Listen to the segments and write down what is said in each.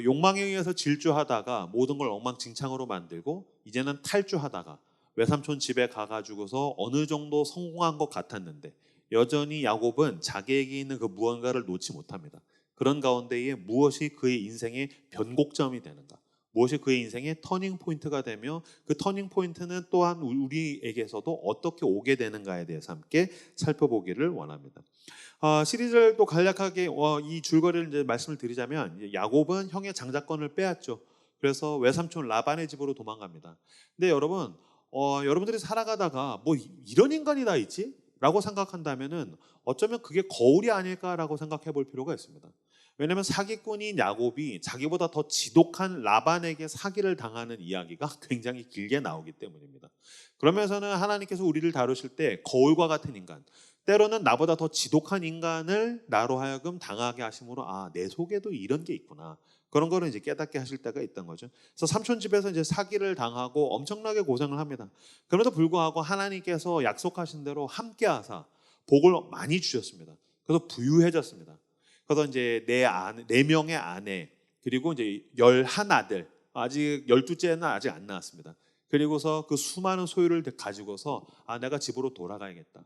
욕망에 의해서 질주하다가 모든 걸 엉망진창으로 만들고 이제는 탈주하다가 외삼촌 집에 가가지고서 어느 정도 성공한 것 같았는데 여전히 야곱은 자기에게 있는 그 무언가를 놓지 못합니다. 그런 가운데에 무엇이 그의 인생의 변곡점이 되는가, 무엇이 그의 인생의 터닝 포인트가 되며 그 터닝 포인트는 또한 우리에게서도 어떻게 오게 되는가에 대해서 함께 살펴보기를 원합니다. 시리즈를 또 간략하게 이 줄거리를 이제 말씀을 드리자면 야곱은 형의 장자권을 빼앗죠. 그래서 외삼촌 라반의 집으로 도망갑니다. 근데 여러분, 여러분들이 살아가다가 뭐 이런 인간이 다 있지? 라고 생각한다면은 어쩌면 그게 거울이 아닐까라고 생각해 볼 필요가 있습니다. 왜냐하면 사기꾼인 야곱이 자기보다 더 지독한 라반에게 사기를 당하는 이야기가 굉장히 길게 나오기 때문입니다. 그러면서는 하나님께서 우리를 다루실 때 거울과 같은 인간, 때로는 나보다 더 지독한 인간을 나로 하여금 당하게 하심으로 내 속에도 이런 게 있구나. 그런 거를 이제 깨닫게 하실 때가 있던 거죠. 그래서 삼촌 집에서 이제 사기를 당하고 엄청나게 고생을 합니다. 그럼에도 불구하고 하나님께서 약속하신 대로 함께하사 복을 많이 주셨습니다. 그래서 부유해졌습니다. 그래서 이제 네 명의 아내 그리고 이제 11아들, 아직 12째는 아직 안 나왔습니다. 그리고서 그 수많은 소유를 가지고서 내가 집으로 돌아가야겠다.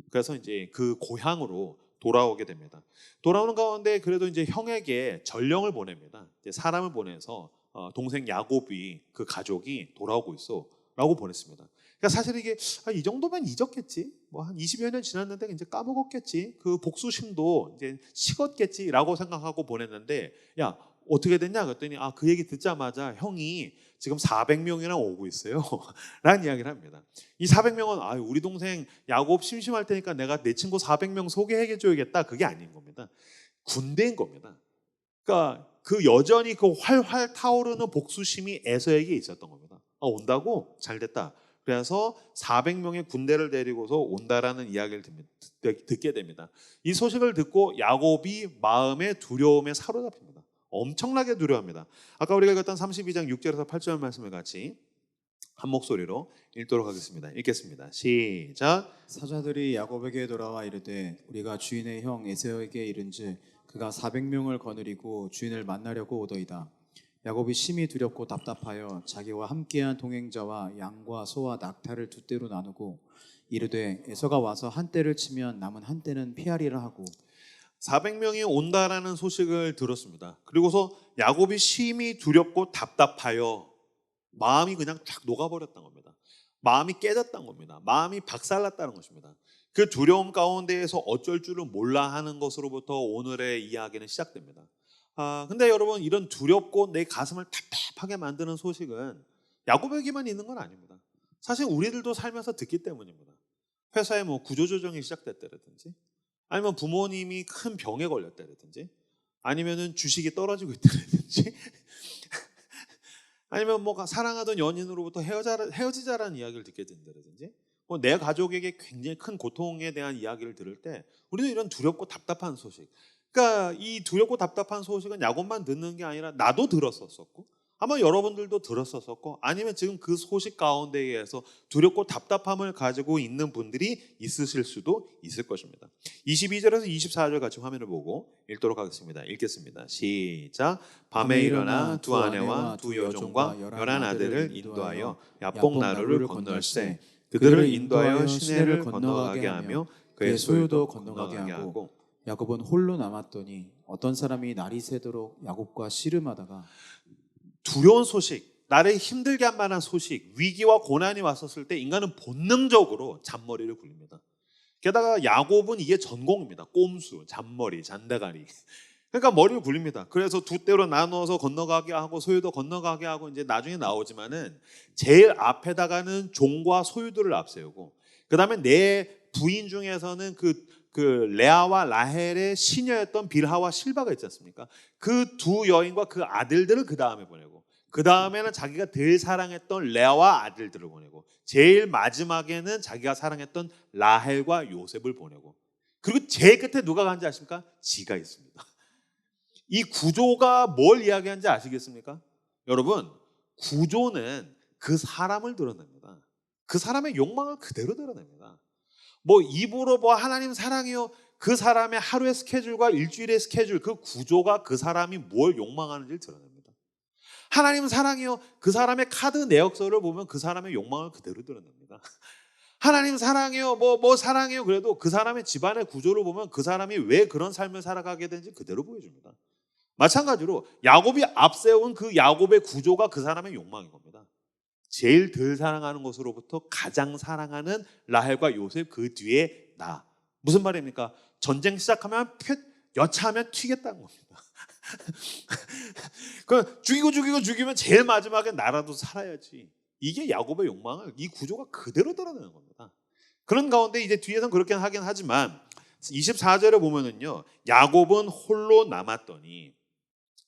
그래서 이제 그 고향으로 돌아오게 됩니다. 돌아오는 가운데 그래도 이제 형에게 전령을 보냅니다. 이제 사람을 보내서 동생 야곱이 그 가족이 돌아오고 있어라고 보냈습니다. 그러니까 사실 이게 이 정도면 잊었겠지. 뭐 한 20여 년 지났는데 이제 까먹었겠지. 그 복수심도 이제 식었겠지라고 생각하고 보냈는데 야 어떻게 됐냐 그랬더니 그 얘기 듣자마자 형이 지금 400명이나 오고 있어요. 라는 이야기를 합니다. 이 400명은 우리 동생 야곱 심심할 테니까 내가 내 친구 400명 소개해 줘야겠다. 그게 아닌 겁니다. 군대인 겁니다. 그러니까 그 여전히 그 활활 타오르는 복수심이 에서에게 있었던 겁니다. 온다고? 잘 됐다. 그래서 400명의 군대를 데리고서 온다라는 이야기를 듣게 됩니다. 이 소식을 듣고 야곱이 마음의 두려움에 사로잡힙니다. 엄청나게 두려워합니다. 아까 우리가 읽었던 32장 6절에서 8절 말씀을 같이 한 목소리로 읽도록 하겠습니다. 읽겠습니다. 시작. 사자들이 야곱에게 돌아와 이르되 우리가 주인의 형 에서에게 이른즉 그가 400명을 거느리고 주인을 만나려고 오더이다. 야곱이 심히 두렵고 답답하여 자기와 함께한 동행자와 양과 소와 낙타를 두 떼로 나누고 이르되 에서가 와서 한 떼를 치면 남은 한 떼는 피하리라 하고 400명이 온다라는 소식을 들었습니다. 그리고서 야곱이 심히 두렵고 답답하여 마음이 그냥 쫙 녹아버렸던 겁니다. 마음이 깨졌던 겁니다. 마음이 박살났다는 것입니다. 그 두려움 가운데에서 어쩔 줄을 몰라 하는 것으로부터 오늘의 이야기는 시작됩니다. 근데 여러분 이런 두렵고 내 가슴을 답답하게 만드는 소식은 야곱에게만 있는 건 아닙니다. 사실 우리들도 살면서 듣기 때문입니다. 회사에 뭐 구조조정이 시작됐다든지 아니면 부모님이 큰 병에 걸렸다든지 아니면은 주식이 떨어지고 있다든지 아니면 뭐 사랑하던 연인으로부터 헤어지자라는 이야기를 듣게 된다든지 뭐 내 가족에게 굉장히 큰 고통에 대한 이야기를 들을 때 우리도 이런 두렵고 답답한 소식, 그러니까 이 두렵고 답답한 소식은 야곱만 듣는 게 아니라 나도 들었었고 아마 여러분들도 들었었고 아니면 지금 그 소식 가운데에서 두렵고 답답함을 가지고 있는 분들이 있으실 수도 있을 것입니다. 22절에서 24절 같이 화면을 보고 읽도록 하겠습니다. 읽겠습니다. 시작. 밤에 일어나 두 아내와 두 여종과 11아들을 인도하여 야복 나루를 건널세 그들을 인도하여 시내를 건너가게 하며 그의 소유도 건너가게 하고 야곱은 홀로 남았더니 어떤 사람이 날이 새도록 야곱과 씨름하다가 두려운 소식, 나를 힘들게 한 만한 소식, 위기와 고난이 왔었을 때 인간은 본능적으로 잔머리를 굴립니다. 게다가 야곱은 이게 전공입니다. 꼼수, 잔머리, 잔대가리. 그러니까 머리를 굴립니다. 그래서 두 떼로 나누어서 건너가게 하고 소유도 건너가게 하고 이제 나중에 나오지만은 제일 앞에다가는 종과 소유들을 앞세우고 그 다음에 내 부인 중에서는 그 레아와 라헬의 시녀였던 빌하와 실바가 있지 않습니까? 그 두 여인과 그 아들들을 그 다음에 보내고 그 다음에는 자기가 늘 사랑했던 레아와 아들들을 보내고 제일 마지막에는 자기가 사랑했던 라헬과 요셉을 보내고 그리고 제일 끝에 누가 간지 아십니까? 지가 있습니다. 이 구조가 뭘 이야기하는지 아시겠습니까? 여러분, 구조는 그 사람을 드러냅니다. 그 사람의 욕망을 그대로 드러냅니다. 뭐 입으로 뭐 하나님 사랑해요 그 사람의 하루의 스케줄과 일주일의 스케줄, 그 구조가 그 사람이 뭘 욕망하는지를 드러냅니다. 하나님은 사랑이요. 그 사람의 카드 내역서를 보면 그 사람의 욕망을 그대로 드러냅니다. 하나님 사랑해요. 뭐 사랑해요. 그래도 그 사람의 집안의 구조를 보면 그 사람이 왜 그런 삶을 살아가게 되는지 그대로 보여줍니다. 마찬가지로 야곱이 앞세운 그 야곱의 구조가 그 사람의 욕망인 겁니다. 제일 덜 사랑하는 것으로부터 가장 사랑하는 라헬과 요셉, 그 뒤에 나. 무슨 말입니까? 전쟁 시작하면 여차하면 튀겠다는 겁니다. 그 죽이면 제일 마지막에 나라도 살아야지. 이게 야곱의 욕망을 이 구조가 그대로 드러내는 겁니다. 그런 가운데 이제 뒤에서는 그렇게 하긴 하지만 24절에 보면은요, 야곱은 홀로 남았더니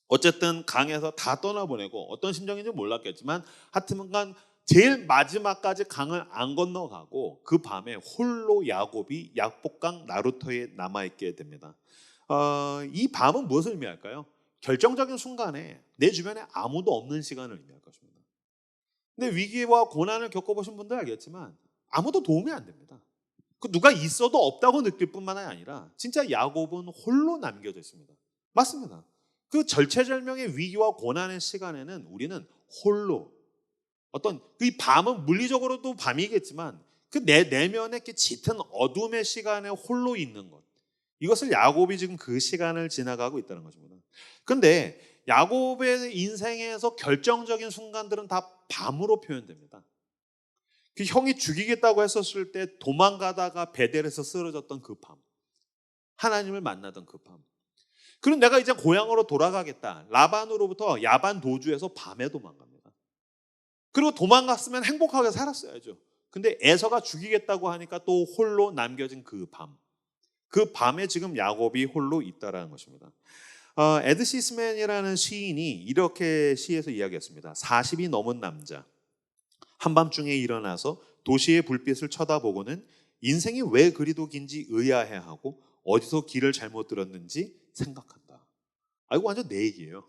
어쨌든 강에서 다 떠나보내고 어떤 심정인지 몰랐겠지만 하여튼간 제일 마지막까지 강을 안 건너가고 그 밤에 홀로 야곱이 약복강 나루터에 남아있게 됩니다. 이 밤은 무엇을 의미할까요? 결정적인 순간에 내 주변에 아무도 없는 시간을 의미할 것입니다. 근데 위기와 고난을 겪어보신 분들 알겠지만 아무도 도움이 안 됩니다. 그 누가 있어도 없다고 느낄 뿐만 아니라 진짜 야곱은 홀로 남겨져 있습니다. 맞습니다. 그 절체절명의 위기와 고난의 시간에는 우리는 홀로 어떤 이 밤은 물리적으로도 밤이겠지만 그 내면에 이렇게 짙은 어둠의 시간에 홀로 있는 것, 이것을 야곱이 지금 그 시간을 지나가고 있다는 것입니다. 그런데 야곱의 인생에서 결정적인 순간들은 다 밤으로 표현됩니다. 그 형이 죽이겠다고 했었을 때 도망가다가 베델에서 쓰러졌던 그 밤, 하나님을 만나던 그 밤, 그럼 내가 이제 고향으로 돌아가겠다, 라반으로부터 야반 도주해서 밤에 도망갑니다. 그리고 도망갔으면 행복하게 살았어야죠. 근데 에서가 죽이겠다고 하니까 또 홀로 남겨진 그 밤, 그 밤에 지금 야곱이 홀로 있다라는 것입니다. 에드 시스맨이라는 시인이 이렇게 시에서 이야기했습니다. 40이 넘은 남자, 한밤중에 일어나서 도시의 불빛을 쳐다보고는 인생이 왜 그리도 긴지 의아해하고 어디서 길을 잘못 들었는지 생각한다. 이거 완전 내 얘기예요.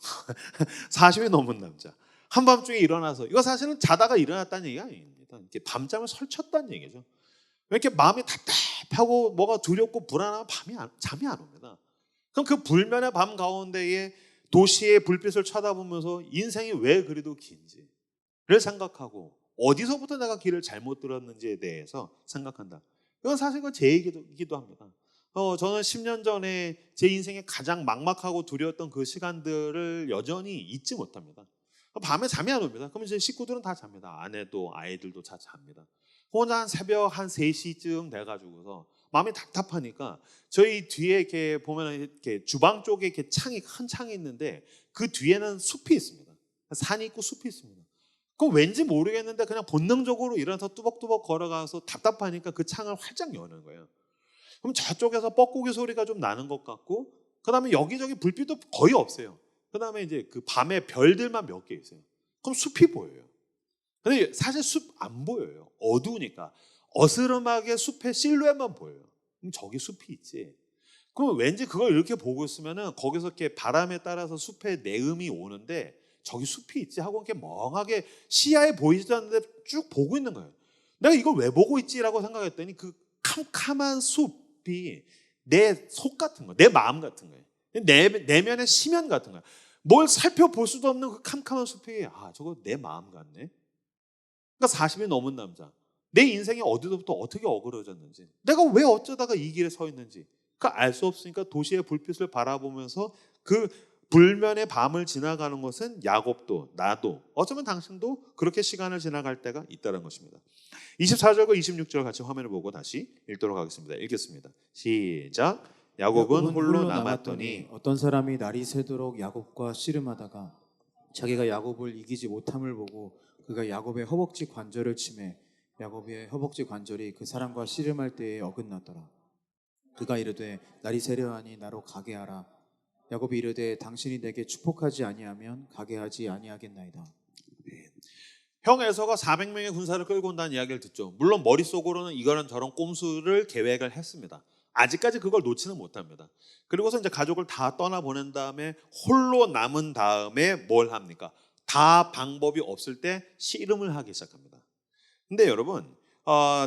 40이 넘은 남자, 한밤중에 일어나서, 이거 사실은 자다가 일어났다는 얘기가 아닙니다. 이렇게 밤잠을 설쳤다는 얘기죠. 왜 이렇게 마음이 답답하고 뭐가 두렵고 불안하면 잠이 안 옵니다. 그럼 그 불면의 밤 가운데에 도시의 불빛을 쳐다보면서 인생이 왜 그리도 긴지를 생각하고 어디서부터 내가 길을 잘못 들었는지에 대해서 생각한다. 이건 사실 제 얘기이기도 합니다. 저는 10년 전에 제 인생에 가장 막막하고 두려웠던 그 시간들을 여전히 잊지 못합니다. 밤에 잠이 안 옵니다. 그럼 이제 식구들은 다 잡니다. 아내도 아이들도 다 잡니다. 혼자 한 새벽 한 3시쯤 돼가지고서 마음이 답답하니까 저희 뒤에 이렇게 보면 이렇게 주방 쪽에 이렇게 큰 창이 있는데 그 뒤에는 숲이 있습니다. 산이 있고 숲이 있습니다. 그럼 왠지 모르겠는데 그냥 본능적으로 일어나서 뚜벅뚜벅 걸어가서 답답하니까 그 창을 활짝 여는 거예요. 그럼 저쪽에서 뻐꾸기 소리가 좀 나는 것 같고, 그 다음에 여기저기 불빛도 거의 없어요. 그 다음에 이제 그 밤에 별들만 몇 개 있어요. 그럼 숲이 보여요. 근데 사실 숲 안 보여요. 어두우니까. 어스름하게 숲의 실루엣만 보여요. 그럼 저기 숲이 있지. 그럼 왠지 그걸 이렇게 보고 있으면은 거기서 이렇게 바람에 따라서 숲의 내음이 오는데 저기 숲이 있지 하고 이렇게 멍하게 시야에 보이지도 않는데 쭉 보고 있는 거예요. 내가 이걸 왜 보고 있지라고 생각했더니 그 캄캄한 숲이 내 속 같은 거예요. 내 마음 같은 거예요. 내면의 심연 같은 거예요. 뭘 살펴볼 수도 없는 그 캄캄한 숲이 저거 내 마음 같네. 그러니까 40이 넘은 남자, 내 인생이 어디서부터 어떻게 어그러졌는지, 내가 왜 어쩌다가 이 길에 서 있는지 알 수 없으니까 도시의 불빛을 바라보면서 그 불면의 밤을 지나가는 것은 야곱도 나도 어쩌면 당신도 그렇게 시간을 지나갈 때가 있다는 것입니다. 24절과 26절 같이 화면을 보고 다시 읽도록 하겠습니다. 읽겠습니다. 시작. 야곱은 홀로 남았더니 어떤 사람이 날이 새도록 야곱과 씨름하다가 자기가 야곱을 이기지 못함을 보고 그가 야곱의 허벅지 관절을 치매 야곱의 허벅지 관절이 그 사람과 씨름할 때에 어긋났더라. 그가 이르되 날이 새려하니 나로 가게 하라. 야곱이 이르되 당신이 내게 축복하지 아니하면 가게 하지 아니하겠나이다. 형 에서가 400명의 군사를 끌고 온다는 이야기를 듣죠. 물론 머릿속으로는 이거는 저런 꼼수를 계획을 했습니다. 아직까지 그걸 놓지는 못합니다. 그리고서 이제 가족을 다 떠나보낸 다음에 홀로 남은 다음에 뭘 합니까? 다 방법이 없을 때 씨름을 하기 시작합니다. 근데 여러분,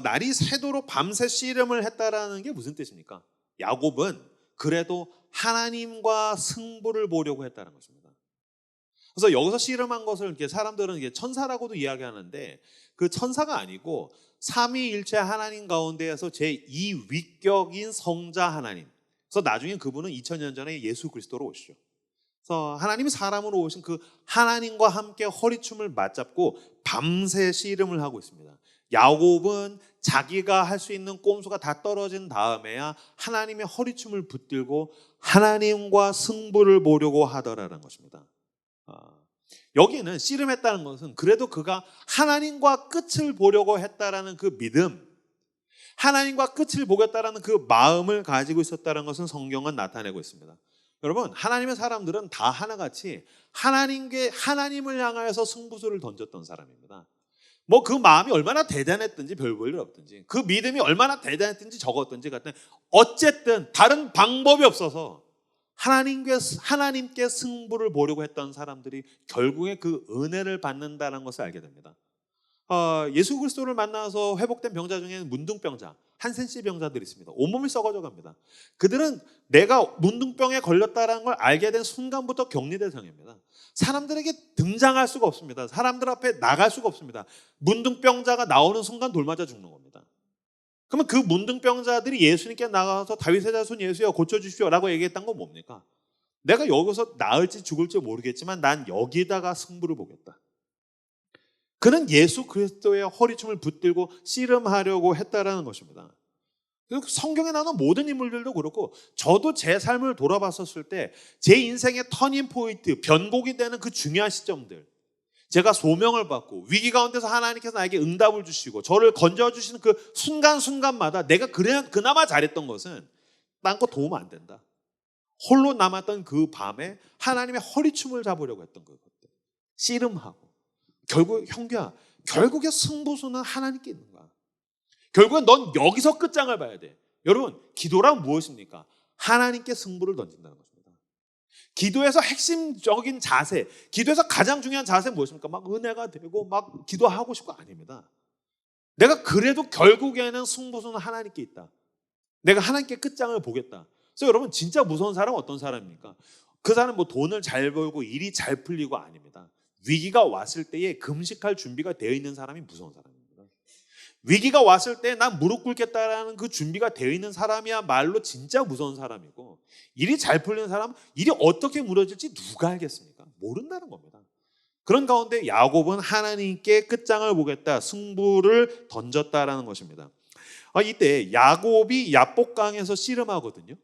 날이 새도록 밤새 씨름을 했다라는 게 무슨 뜻입니까? 야곱은 그래도 하나님과 승부를 보려고 했다는 것입니다. 그래서 여기서 씨름한 것을 이렇게 사람들은 이게 천사라고도 이야기하는데 그 천사가 아니고 삼위일체 하나님 가운데에서 제2위격인 성자 하나님. 그래서 나중에 그분은 2000년 전에 예수 그리스도로 오시죠. 그래서 하나님이 사람으로 오신 그 하나님과 함께 허리춤을 맞잡고 밤새 씨름을 하고 있습니다. 야곱은 자기가 할 수 있는 꼼수가 다 떨어진 다음에야 하나님의 허리춤을 붙들고 하나님과 승부를 보려고 하더라는 것입니다. 여기는 씨름했다는 것은 그래도 그가 하나님과 끝을 보려고 했다라는 그 믿음, 하나님과 끝을 보겠다라는 그 마음을 가지고 있었다는 것은 성경은 나타내고 있습니다. 여러분, 하나님의 사람들은 다 하나같이 하나님을 향하여서 승부수를 던졌던 사람입니다. 뭐 그 마음이 얼마나 대단했든지 별 볼 일 없든지 그 믿음이 얼마나 대단했든지 적었든지 같은 어쨌든 다른 방법이 없어서 하나님께 승부를 보려고 했던 사람들이 결국에 그 은혜를 받는다는 것을 알게 됩니다. 예수 그리스도를 만나서 회복된 병자 중에는 문둥병자, 한센씨 병자들이 있습니다. 온몸이 썩어져 갑니다. 그들은 내가 문둥병에 걸렸다는 걸 알게 된 순간부터 격리 대상입니다. 사람들에게 등장할 수가 없습니다. 사람들 앞에 나갈 수가 없습니다. 문둥병자가 나오는 순간 돌맞아 죽는 겁니다. 그러면 그 문둥병자들이 예수님께 나가서 다윗의 자손 예수여 고쳐주십시오라고 얘기했던 건 뭡니까? 내가 여기서 나을지 죽을지 모르겠지만 난 여기다가 승부를 보겠다. 그는 예수 그리스도의 허리춤을 붙들고 씨름하려고 했다라는 것입니다. 성경에 나오는 모든 인물들도 그렇고 저도 제 삶을 돌아봤었을 때 제 인생의 터닝 포인트, 변곡이 되는 그 중요한 시점들, 제가 소명을 받고 위기 가운데서 하나님께서 나에게 응답을 주시고 저를 건져주시는 그 순간순간마다 내가 그나마 잘했던 것은 딴 거 도움 안 된다. 홀로 남았던 그 밤에 하나님의 허리춤을 잡으려고 했던 것들, 씨름하고 결국 형규야, 결국에 승부수는 하나님께 있는 거야. 결국엔 넌 여기서 끝장을 봐야 돼. 여러분, 기도란 무엇입니까? 하나님께 승부를 던진다는 것입니다. 기도에서 핵심적인 자세, 기도에서 가장 중요한 자세는 무엇입니까? 막 은혜가 되고 막 기도하고 싶고 아닙니다. 내가 그래도 결국에는 승부수는 하나님께 있다. 내가 하나님께 끝장을 보겠다. 그래서 여러분, 진짜 무서운 사람은 어떤 사람입니까? 그 사람은 뭐 돈을 잘 벌고 일이 잘 풀리고 아닙니다. 위기가 왔을 때에 금식할 준비가 되어 있는 사람이 무서운 사람입니다. 위기가 왔을 때 난 무릎 꿇겠다라는 그 준비가 되어 있는 사람이야말로 진짜 무서운 사람이고, 일이 잘 풀리는 사람은 일이 어떻게 무너질지 누가 알겠습니까? 모른다는 겁니다. 그런 가운데 야곱은 하나님께 끝장을 보겠다, 승부를 던졌다라는 것입니다. 이때 야곱이 야복강에서 씨름하거든요.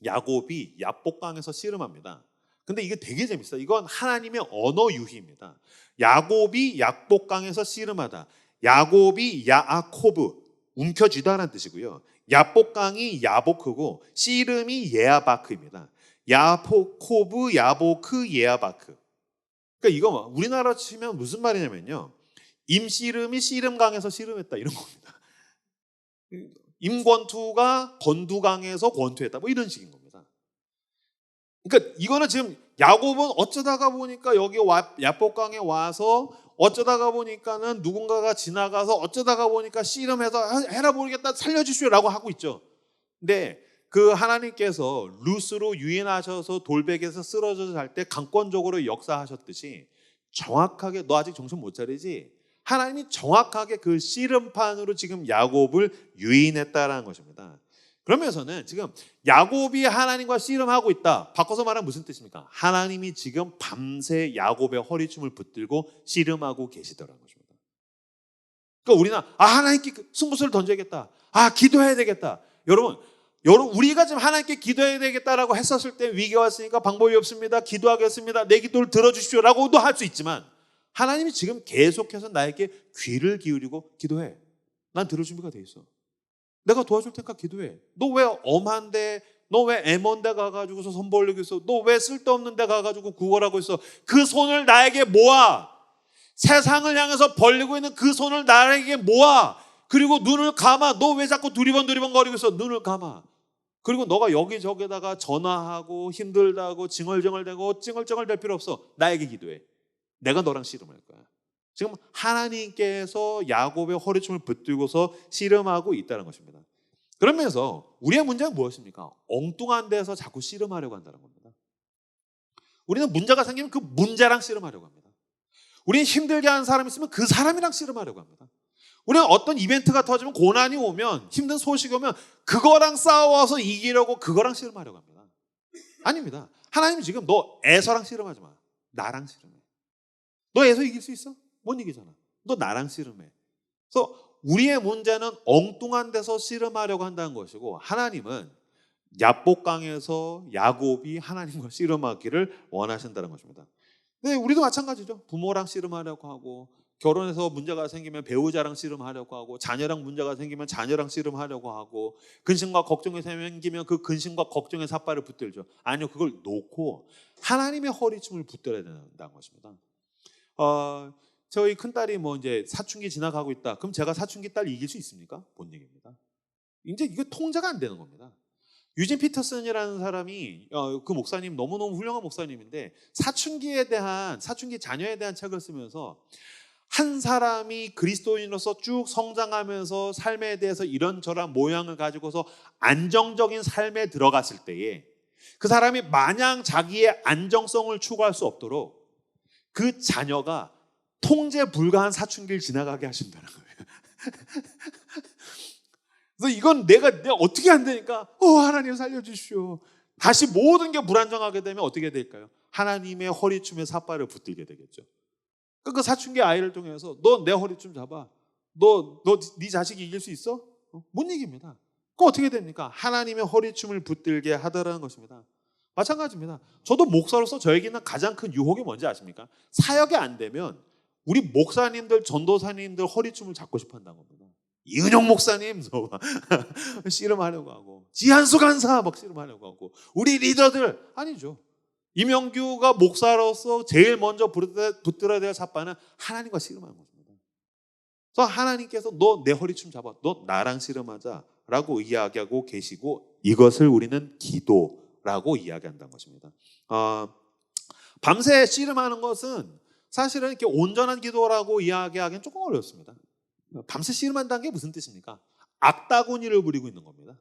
야곱이 야복강에서 씨름합니다. 근데 이게 되게 재밌어요. 이건 하나님의 언어 유희입니다. 야곱이 야복강에서 씨름하다. 야곱이 야아코브, 움켜쥐다라는 뜻이고요. 야복강이 야보크고 씨름이 예아바크입니다. 야코브, 야보크, 예아바크. 그러니까 이거 우리나라 치면 무슨 말이냐면요, 임씨름이 씨름강에서 씨름했다 이런 겁니다. 임권투가 권두강에서 권투했다 뭐 이런 식인 겁니다. 그러니까 이거는 지금 야곱은 어쩌다가 보니까 여기 야복강에 와서 어쩌다가 보니까는 누군가가 지나가서 어쩌다가 보니까 씨름해서 해라 모르겠다 살려주시오라고 하고 있죠. 근데 그 하나님께서 루스로 유인하셔서 돌베개에서 쓰러져서 잘 때 강권적으로 역사하셨듯이 정확하게, 너 아직 정신 못 차리지? 하나님이 정확하게 그 씨름판으로 지금 야곱을 유인했다라는 것입니다. 그러면서는 지금 야곱이 하나님과 씨름하고 있다. 바꿔서 말하면 무슨 뜻입니까? 하나님이 지금 밤새 야곱의 허리춤을 붙들고 씨름하고 계시더라는 것입니다. 그러니까 우리는 하나님께 승부수를 던져야겠다. 기도해야 되겠다. 여러분 우리가 지금 하나님께 기도해야 되겠다라고 했었을 때 위기가 왔으니까 방법이 없습니다. 기도하겠습니다. 내 기도를 들어주십시오라고도 할 수 있지만 하나님이 지금 계속해서 나에게 귀를 기울이고 기도해. 난 들을 준비가 돼 있어. 내가 도와줄 테니까 기도해. 너 왜 엄한데, 너 왜 애먼데 가가지고서 손 벌리고 있어? 너 왜 쓸데없는 데 가가지고 구걸하고 있어? 그 손을 나에게 모아. 세상을 향해서 벌리고 있는 그 손을 나에게 모아. 그리고 눈을 감아. 너 왜 자꾸 두리번 거리고 있어? 눈을 감아. 그리고 너가 여기저기다가 전화하고 힘들다고 징얼징얼대고 찡얼찡얼댈 필요 없어. 나에게 기도해. 내가 너랑 씨름할 거야. 지금 하나님께서 야곱의 허리춤을 붙들고서 씨름하고 있다는 것입니다. 그러면서 우리의 문제는 무엇입니까? 엉뚱한 데서 자꾸 씨름하려고 한다는 겁니다. 우리는 문제가 생기면 그 문제랑 씨름하려고 합니다. 우리는 힘들게 하는 사람이 있으면 그 사람이랑 씨름하려고 합니다. 우리는 어떤 이벤트가 터지면, 고난이 오면, 힘든 소식이 오면 그거랑 싸워서 이기려고 그거랑 씨름하려고 합니다. 아닙니다. 하나님 지금 너 에서랑 씨름하지 마. 나랑 씨름해. 너 에서 이길 수 있어? 못 이기잖아. 너 나랑 씨름해. 그래서 우리의 문제는 엉뚱한 데서 씨름하려고 한다는 것이고, 하나님은 야복강에서 야곱이 하나님과 씨름하기를 원하신다는 것입니다. 네, 우리도 마찬가지죠. 부모랑 씨름하려고 하고, 결혼해서 문제가 생기면 배우자랑 씨름하려고 하고, 자녀랑 문제가 생기면 자녀랑 씨름하려고 하고, 근심과 걱정이 생기면 그 근심과 걱정의 삿발을 붙들죠. 아니요, 그걸 놓고 하나님의 허리춤을 붙들어야 된다는 것입니다. 저희 큰딸이 뭐 이제 사춘기 지나가고 있다. 그럼 제가 사춘기 딸 이길 수 있습니까? 못 이깁니다. 이제 이거 통제가 안 되는 겁니다. 유진 피터슨이라는 사람이 그 목사님 너무너무 훌륭한 목사님인데, 사춘기 자녀에 대한 책을 쓰면서 한 사람이 그리스도인으로서 쭉 성장하면서 삶에 대해서 이런저런 모양을 가지고서 안정적인 삶에 들어갔을 때에 그 사람이 마냥 자기의 안정성을 추구할 수 없도록 그 자녀가 통제 불가한 사춘기를 지나가게 하신다는 거예요. 그래서 이건 내가 어떻게 안 되니까 하나님 살려주시오. 다시 모든 게 불안정하게 되면 어떻게 될까요? 하나님의 허리춤에 삿발을 붙들게 되겠죠. 그 사춘기 아이를 통해서 너 내 허리춤 잡아. 네 자식이 이길 수 있어? 못 이깁니다. 그 어떻게 됩니까? 하나님의 허리춤을 붙들게 하더라는 것입니다. 마찬가지입니다. 저도 목사로서 저에게는 가장 큰 유혹이 뭔지 아십니까? 사역이 안 되면 우리 목사님들, 전도사님들 허리춤을 잡고 싶어 한다는 겁니다. 이은영 목사님 씨름하려고 하고, 지한수 간사 막 씨름하려고 하고, 우리 리더들 아니죠. 이명규가 목사로서 제일 먼저 붙들어야 될 삿발은 하나님과 씨름하는 것입니다. 그래서 하나님께서 너 내 허리춤 잡아, 너 나랑 씨름하자라고 이야기하고 계시고, 이것을 우리는 기도라고 이야기한다는 것입니다. 밤새 씨름하는 것은 사실은 이렇게 온전한 기도라고 이야기하기는 조금 어렵습니다. 밤새 씨름한다는 게 무슨 뜻입니까? 악다구니를 부리고 있는 겁니다.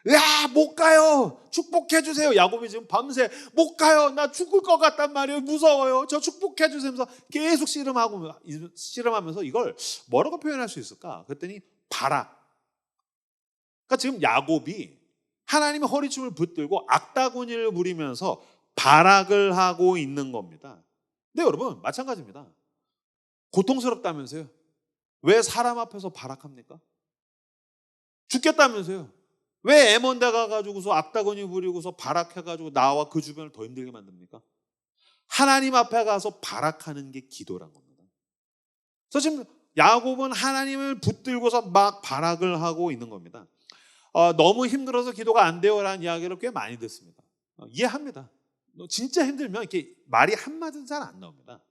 야, 못 가요. 축복해 주세요. 야곱이 지금 밤새 못 가요. 나 죽을 것 같단 말이에요. 무서워요. 저 축복해 주세요. 하면서 계속 씨름하면서 이걸 뭐라고 표현할 수 있을까? 그랬더니 바락. 그러니까 지금 야곱이 하나님의 허리춤을 붙들고 악다구니를 부리면서 바락을 하고 있는 겁니다. 근데 여러분 마찬가지입니다. 고통스럽다면서요. 왜 사람 앞에서 바락합니까? 죽겠다면서요. 왜 애먼데 가가지고서 악다구니 부리고서 바락해가지고 나와 그 주변을 더 힘들게 만듭니까? 하나님 앞에 가서 바락하는 게 기도란 겁니다. 그래서 지금 야곱은 하나님을 붙들고서 막 바락을 하고 있는 겁니다. 너무 힘들어서 기도가 안 돼요라는 이야기를 꽤 많이 듣습니다. 이해합니다. 진짜 힘들면 이렇게 말이 한마디는 잘 안 나옵니다.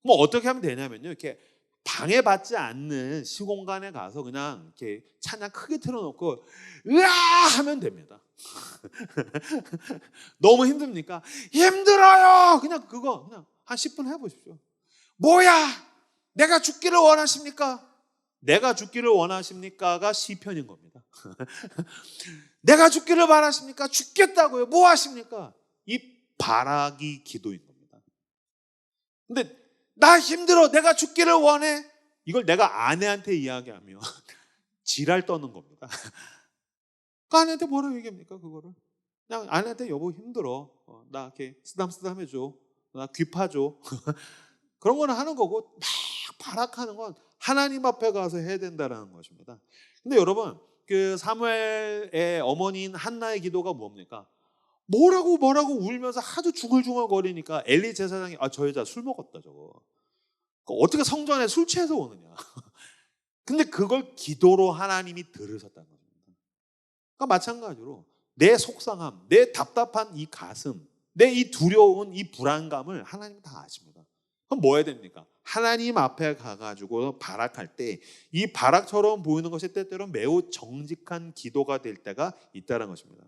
뭐 어떻게 하면 되냐면요, 이렇게 방해받지 않는 시공간에 가서 그냥 이렇게 찬양 크게 틀어놓고 으아 하면 됩니다. 너무 힘듭니까? 힘들어요. 그냥 그거 그냥 한 10분 해보십시오. 뭐야? 내가 죽기를 원하십니까? 내가 죽기를 원하십니까가 시편인 겁니다. 내가 죽기를 바라십니까? 죽겠다고요. 뭐 하십니까? 이 바라기 기도인 겁니다. 근데 나 힘들어. 내가 죽기를 원해. 이걸 내가 아내한테 이야기하면 지랄 떠는 겁니다. 그 아내한테 뭐라고 얘기합니까? 그거를 그냥 아내한테 여보 힘들어. 나 이렇게 쓰담쓰담 해줘. 나 귀파줘. 그런 거는 하는 거고, 막 발악하는 건 하나님 앞에 가서 해야 된다는 것입니다. 근데 여러분, 그 사무엘의 어머니인 한나의 기도가 뭡니까? 뭐라고 울면서 하도 중얼중얼 거리니까 엘리 제사장이 저 여자 술 먹었다 저거. 어떻게 성전에 술 취해서 오느냐. 근데 그걸 기도로 하나님이 들으셨다는 겁니다. 그러니까 마찬가지로 내 속상함, 내 답답한 이 가슴, 내 이 두려운 이 불안감을 하나님 다 아십니다. 그럼 뭐 해야 됩니까? 하나님 앞에 가가지고 발악할 때 이 발악처럼 보이는 것이 때때로 매우 정직한 기도가 될 때가 있다는 것입니다.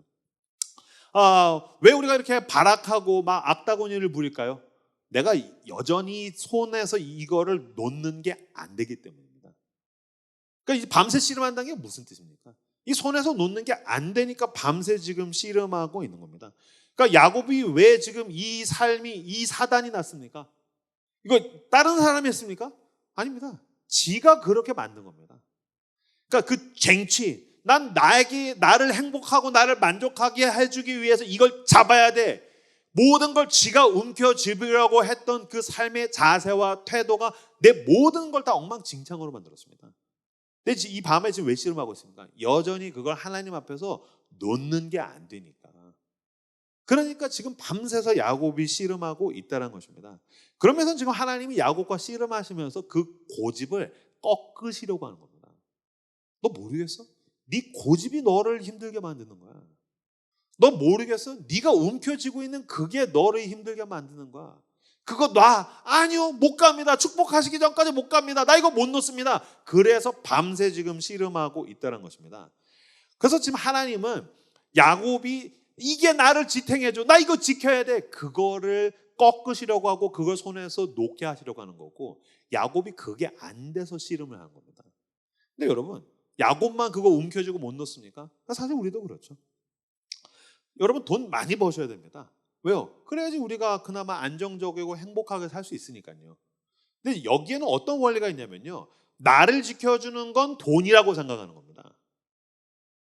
왜 우리가 이렇게 발악하고 막 악다구니를 부릴까요? 내가 여전히 손에서 이거를 놓는 게 안 되기 때문입니다. 그러니까 밤새 씨름한다는 게 무슨 뜻입니까? 이 손에서 놓는 게 안 되니까 밤새 지금 씨름하고 있는 겁니다. 그러니까 야곱이 왜 지금 이 삶이 이 사단이 났습니까? 이거 다른 사람이 했습니까? 아닙니다. 지가 그렇게 만든 겁니다. 그러니까 그 쟁취, 난 나를 행복하고 나를 만족하게 해주기 위해서 이걸 잡아야 돼. 모든 걸 지가 움켜쥐으려고 했던 그 삶의 자세와 태도가 내 모든 걸 다 엉망진창으로 만들었습니다. 근데 이 밤에 지금 왜 씨름하고 있습니까? 여전히 그걸 하나님 앞에서 놓는 게 안 되니까. 그러니까 지금 밤새서 야곱이 씨름하고 있다는 것입니다. 그러면서 지금 하나님이 야곱과 씨름하시면서 그 고집을 꺾으시려고 하는 겁니다. 너 모르겠어? 네 고집이 너를 힘들게 만드는 거야. 너 모르겠어? 네가 움켜쥐고 있는 그게 너를 힘들게 만드는 거야. 그거 놔. 아니요, 못 갑니다. 축복하시기 전까지 못 갑니다. 나 이거 못 놓습니다. 그래서 밤새 지금 씨름하고 있다는 것입니다. 그래서 지금 하나님은 야곱이 이게 나를 지탱해줘. 나 이거 지켜야 돼. 그거를 꺾으시려고 하고 그걸 손에서 놓게 하시려고 하는 거고, 야곱이 그게 안 돼서 씨름을 하는 겁니다. 근데 여러분, 야곱만 그거 움켜쥐고 못 놓습니까? 사실 우리도 그렇죠. 여러분, 돈 많이 버셔야 됩니다. 왜요? 그래야지 우리가 그나마 안정적이고 행복하게 살 수 있으니까요. 근데 여기에는 어떤 원리가 있냐면요, 나를 지켜주는 건 돈이라고 생각하는 겁니다.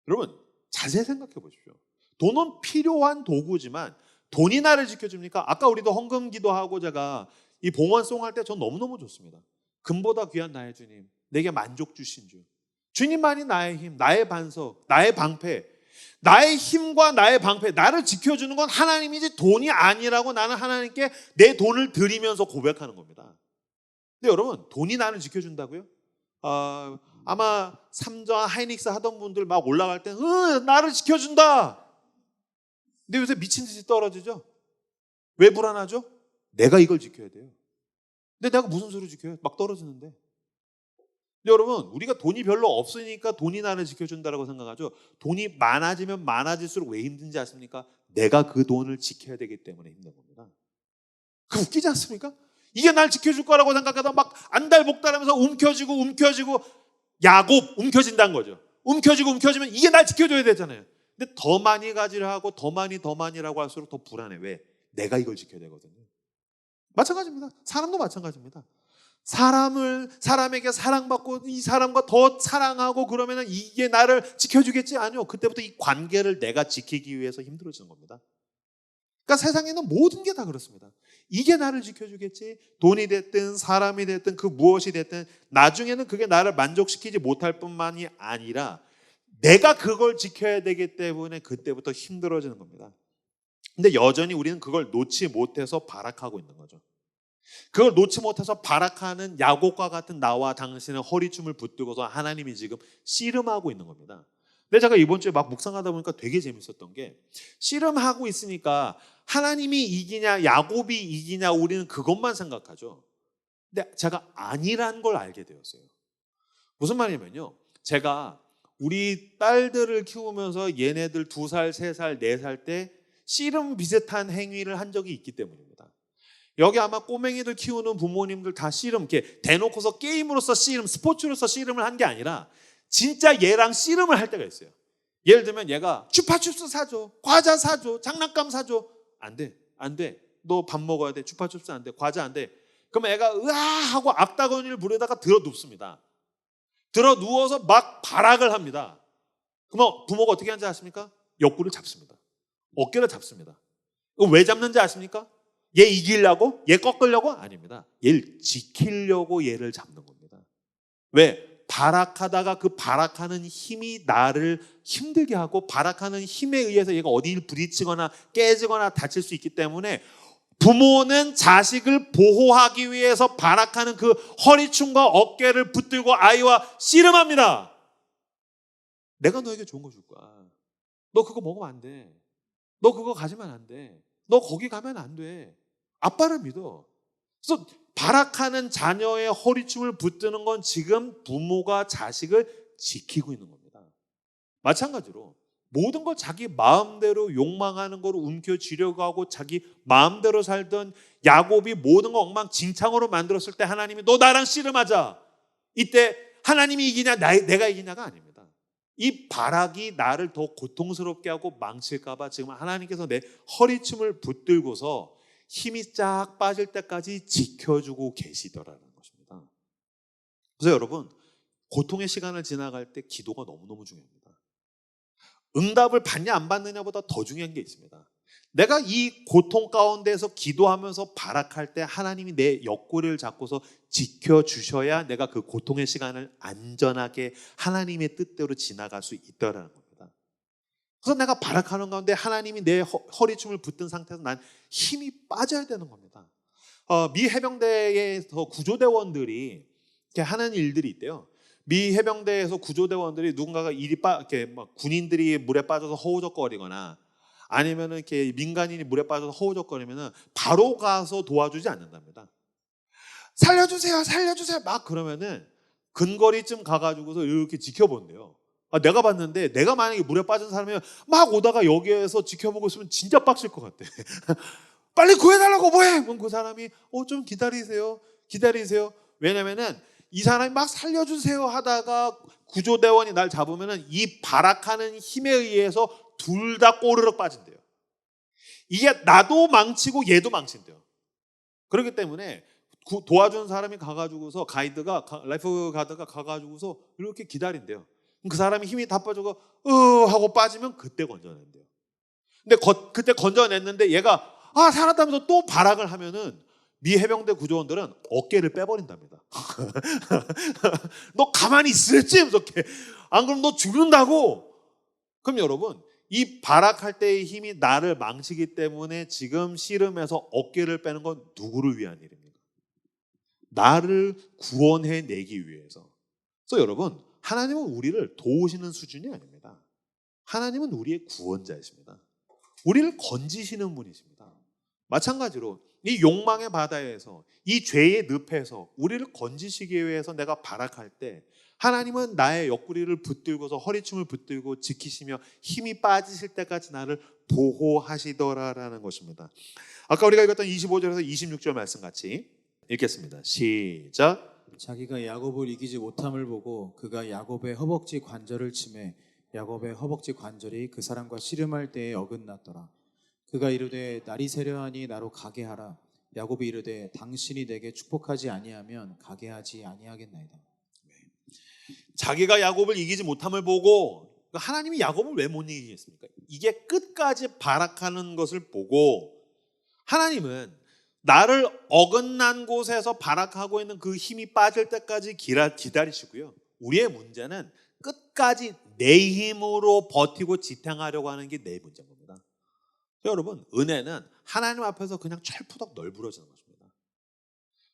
여러분, 자세히 생각해 보십시오. 돈은 필요한 도구지만 돈이 나를 지켜줍니까? 아까 우리도 헌금 기도하고 제가 이 봉헌송 할 때 전 너무너무 좋습니다. 금보다 귀한 나의 주님, 내게 만족 주신 주. 주님만이 나의 힘, 나의 반석, 나의 방패. 나의 힘과 나의 방패, 나를 지켜주는 건 하나님이지 돈이 아니라고 나는 하나님께 내 돈을 드리면서 고백하는 겁니다. 근데 여러분, 돈이 나를 지켜준다고요? 아마 삼전 하이닉스 하던 분들 막 올라갈 때 나를 지켜준다. 근데 요새 미친 듯이 떨어지죠? 왜 불안하죠? 내가 이걸 지켜야 돼요. 근데 내가 무슨 수로 지켜요? 막 떨어지는데. 근데 여러분, 우리가 돈이 별로 없으니까 돈이 나를 지켜준다고 생각하죠. 돈이 많아지면 많아질수록 왜 힘든지 아십니까? 내가 그 돈을 지켜야 되기 때문에 힘든 겁니다. 그 웃기지 않습니까? 이게 날 지켜줄 거라고 생각하다 막 안달복달하면서 움켜쥐고 야곱 움켜진다는 거죠. 움켜지면 이게 날 지켜줘야 되잖아요. 근데 더 많이 가지려 하고 더 많이라고 할수록 더 불안해. 왜? 내가 이걸 지켜야 되거든요. 마찬가지입니다. 사람도 마찬가지입니다. 사람에게 사랑받고 이 사람과 더 사랑하고 그러면 이게 나를 지켜주겠지? 아니요. 그때부터 이 관계를 내가 지키기 위해서 힘들어지는 겁니다. 그러니까 세상에는 모든 게 다 그렇습니다. 이게 나를 지켜주겠지? 돈이 됐든 사람이 됐든 그 무엇이 됐든 나중에는 그게 나를 만족시키지 못할 뿐만이 아니라 내가 그걸 지켜야 되기 때문에 그때부터 힘들어지는 겁니다. 근데 여전히 우리는 그걸 놓지 못해서 발악하고 있는 거죠. 그걸 놓지 못해서 발악하는 야곱과 같은 나와 당신의 허리춤을 붙들고서 하나님이 지금 씨름하고 있는 겁니다. 근데 제가 이번 주에 막 묵상하다 보니까 되게 재밌었던 게, 씨름하고 있으니까 하나님이 이기냐 야곱이 이기냐 우리는 그것만 생각하죠. 근데 제가 아니란 걸 알게 되었어요. 무슨 말이냐면요, 제가 우리 딸들을 키우면서 얘네들 2살, 3살, 4살 때 씨름 비슷한 행위를 한 적이 있기 때문입니다. 여기 아마 꼬맹이들 키우는 부모님들 다 씨름, 이렇게 대놓고서 게임으로서 씨름, 스포츠로서 씨름을 한 게 아니라 진짜 얘랑 씨름을 할 때가 있어요. 예를 들면 얘가 추파춥스 사줘, 과자 사줘, 장난감 사줘. 안 돼. 너 밥 먹어야 돼. 추파춥스 안 돼. 과자 안 돼. 그러면 애가 으아 하고 악다거니를 부르다가 들어 눕습니다. 들어 누워서 막 발악을 합니다. 그러면 부모가 어떻게 하는지 아십니까? 옆구리를 잡습니다. 어깨를 잡습니다. 왜 잡는지 아십니까? 얘 이기려고? 얘 꺾으려고? 아닙니다. 얘를 지키려고 얘를 잡는 겁니다. 왜? 발악하다가 그 발악하는 힘이 나를 힘들게 하고 발악하는 힘에 의해서 얘가 어디를 부딪히거나 깨지거나 다칠 수 있기 때문에 부모는 자식을 보호하기 위해서 발악하는 그 허리춤과 어깨를 붙들고 아이와 씨름합니다. 내가 너에게 좋은 거 줄 거야. 너 그거 먹으면 안 돼. 너 그거 가지면 안 돼. 너 거기 가면 안 돼. 아빠를 믿어. 그래서 발악하는 자녀의 허리춤을 붙드는 건 지금 부모가 자식을 지키고 있는 겁니다. 마찬가지로 모든 걸 자기 마음대로 욕망하는 걸 움켜쥐려고 하고 자기 마음대로 살던 야곱이 모든 걸 엉망진창으로 만들었을 때 하나님이 너 나랑 씨름하자. 이때 하나님이 이기냐 내가 이기냐가 아닙니다. 이 바락이 나를 더 고통스럽게 하고 망칠까 봐 지금 하나님께서 내 허리춤을 붙들고서 힘이 쫙 빠질 때까지 지켜주고 계시더라는 것입니다. 그래서 여러분, 고통의 시간을 지나갈 때 기도가 너무너무 중요합니다. 응답을 받냐 안 받느냐보다 더 중요한 게 있습니다. 내가 이 고통 가운데서 기도하면서 발악할 때 하나님이 내 옆구리를 잡고서 지켜주셔야 내가 그 고통의 시간을 안전하게 하나님의 뜻대로 지나갈 수 있다는 겁니다. 그래서 내가 발악하는 가운데 하나님이 내 허리춤을 붙든 상태에서 난 힘이 빠져야 되는 겁니다. 미 해병대에서 구조대원들이 이렇게 하는 일들이 있대요. 미 해병대에서 구조대원들이 누군가가 이렇게 막 군인들이 물에 빠져서 허우적거리거나 아니면은 이렇게 민간인이 물에 빠져서 허우적거리면은 바로 가서 도와주지 않는답니다. 살려주세요, 살려주세요. 막 그러면은 근거리쯤 가가지고서 이렇게 지켜본대요. 내가 봤는데 내가 만약에 물에 빠진 사람이면 막 오다가 여기에서 지켜보고 있으면 진짜 빡칠 것 같아. 빨리 구해달라고 뭐해? 그럼 그 사람이 좀 기다리세요, 기다리세요. 왜냐면은 이 사람이 막 살려주세요 하다가 구조대원이 날 잡으면은 이 발악하는 힘에 의해서 둘 다 꼬르륵 빠진대요. 이게 나도 망치고 얘도 망친대요. 그렇기 때문에 도와주는 사람이 가가지고서 라이프 가드가 가가지고서 이렇게 기다린대요. 그 사람이 힘이 다 빠져서 하고 빠지면 그때 건져낸대요. 근데 그때 건져냈는데 얘가 살았다면서 또 발악을 하면은 미 해병대 구조원들은 어깨를 빼버린답니다. 너 가만히 있으랬지? 안 그럼 너 죽는다고. 그럼 여러분, 이 발악할 때의 힘이 나를 망치기 때문에 지금 씨름해서 어깨를 빼는 건 누구를 위한 일입니까? 나를 구원해내기 위해서. 그래서 여러분, 하나님은 우리를 도우시는 수준이 아닙니다. 하나님은 우리의 구원자이십니다. 우리를 건지시는 분이십니다. 마찬가지로 이 욕망의 바다에서, 이 죄의 늪에서 우리를 건지시기 위해서 내가 발악할 때 하나님은 나의 옆구리를 붙들고서 허리춤을 붙들고 지키시며 힘이 빠지실 때까지 나를 보호하시더라라는 것입니다. 아까 우리가 읽었던 25절에서 26절 말씀 같이 읽겠습니다. 시작. 자기가 야곱을 이기지 못함을 보고 그가 야곱의 허벅지 관절을 치매 야곱의 허벅지 관절이 그 사람과 씨름할 때에 어긋났더라. 그가 이르되 날이 세려하니 나로 가게 하라. 야곱이 이르되 당신이 내게 축복하지 아니하면 가게 하지 아니하겠나이다. 자기가 야곱을 이기지 못함을 보고, 하나님이 야곱을 왜 못 이기겠습니까? 이게 끝까지 발악하는 것을 보고 하나님은 나를 어긋난 곳에서 발악하고 있는 그 힘이 빠질 때까지 기다리시고요. 우리의 문제는 끝까지 내 힘으로 버티고 지탱하려고 하는 게 내 문제인 겁니다. 여러분, 은혜는 하나님 앞에서 그냥 철푸덕 널브러지는 것입니다.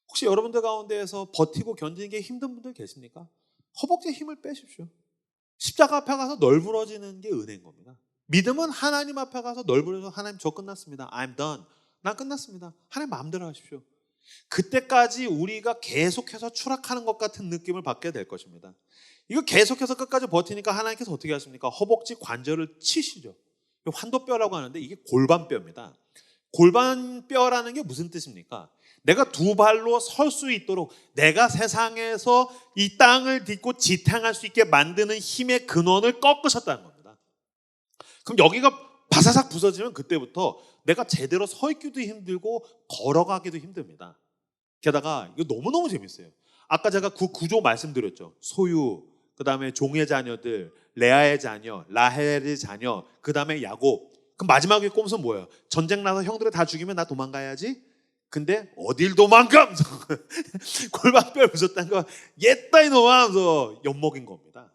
혹시 여러분들 가운데에서 버티고 견디는 게 힘든 분들 계십니까? 허벅지에 힘을 빼십시오. 십자가 앞에 가서 널브러지는 게 은혜인 겁니다. 믿음은 하나님 앞에 가서 널브러져서 하나님 저 끝났습니다. I'm done. 난 끝났습니다. 하나님 마음대로 하십시오. 그때까지 우리가 계속해서 추락하는 것 같은 느낌을 받게 될 것입니다. 이거 계속해서 끝까지 버티니까 하나님께서 어떻게 하십니까? 허벅지 관절을 치시죠. 환도뼈라고 하는데 이게 골반뼈입니다. 골반뼈라는 게 무슨 뜻입니까? 내가 두 발로 설 수 있도록 내가 세상에서 이 땅을 딛고 지탱할 수 있게 만드는 힘의 근원을 꺾으셨다는 겁니다. 그럼 여기가 바사삭 부서지면 그때부터 내가 제대로 서 있기도 힘들고 걸어가기도 힘듭니다. 게다가 이거 너무너무 재밌어요. 아까 제가 그 구조 말씀드렸죠. 소유, 그 다음에 종의 자녀들, 레아의 자녀, 라헬의 자녀, 그 다음에 야곱. 그럼 마지막에 꼼수는 뭐예요? 전쟁 나서 형들을 다 죽이면 나 도망가야지. 근데 어딜 도망가? 골반뼈를 부셨다는 거 옛다 이놈아 하면서 엿먹인 겁니다.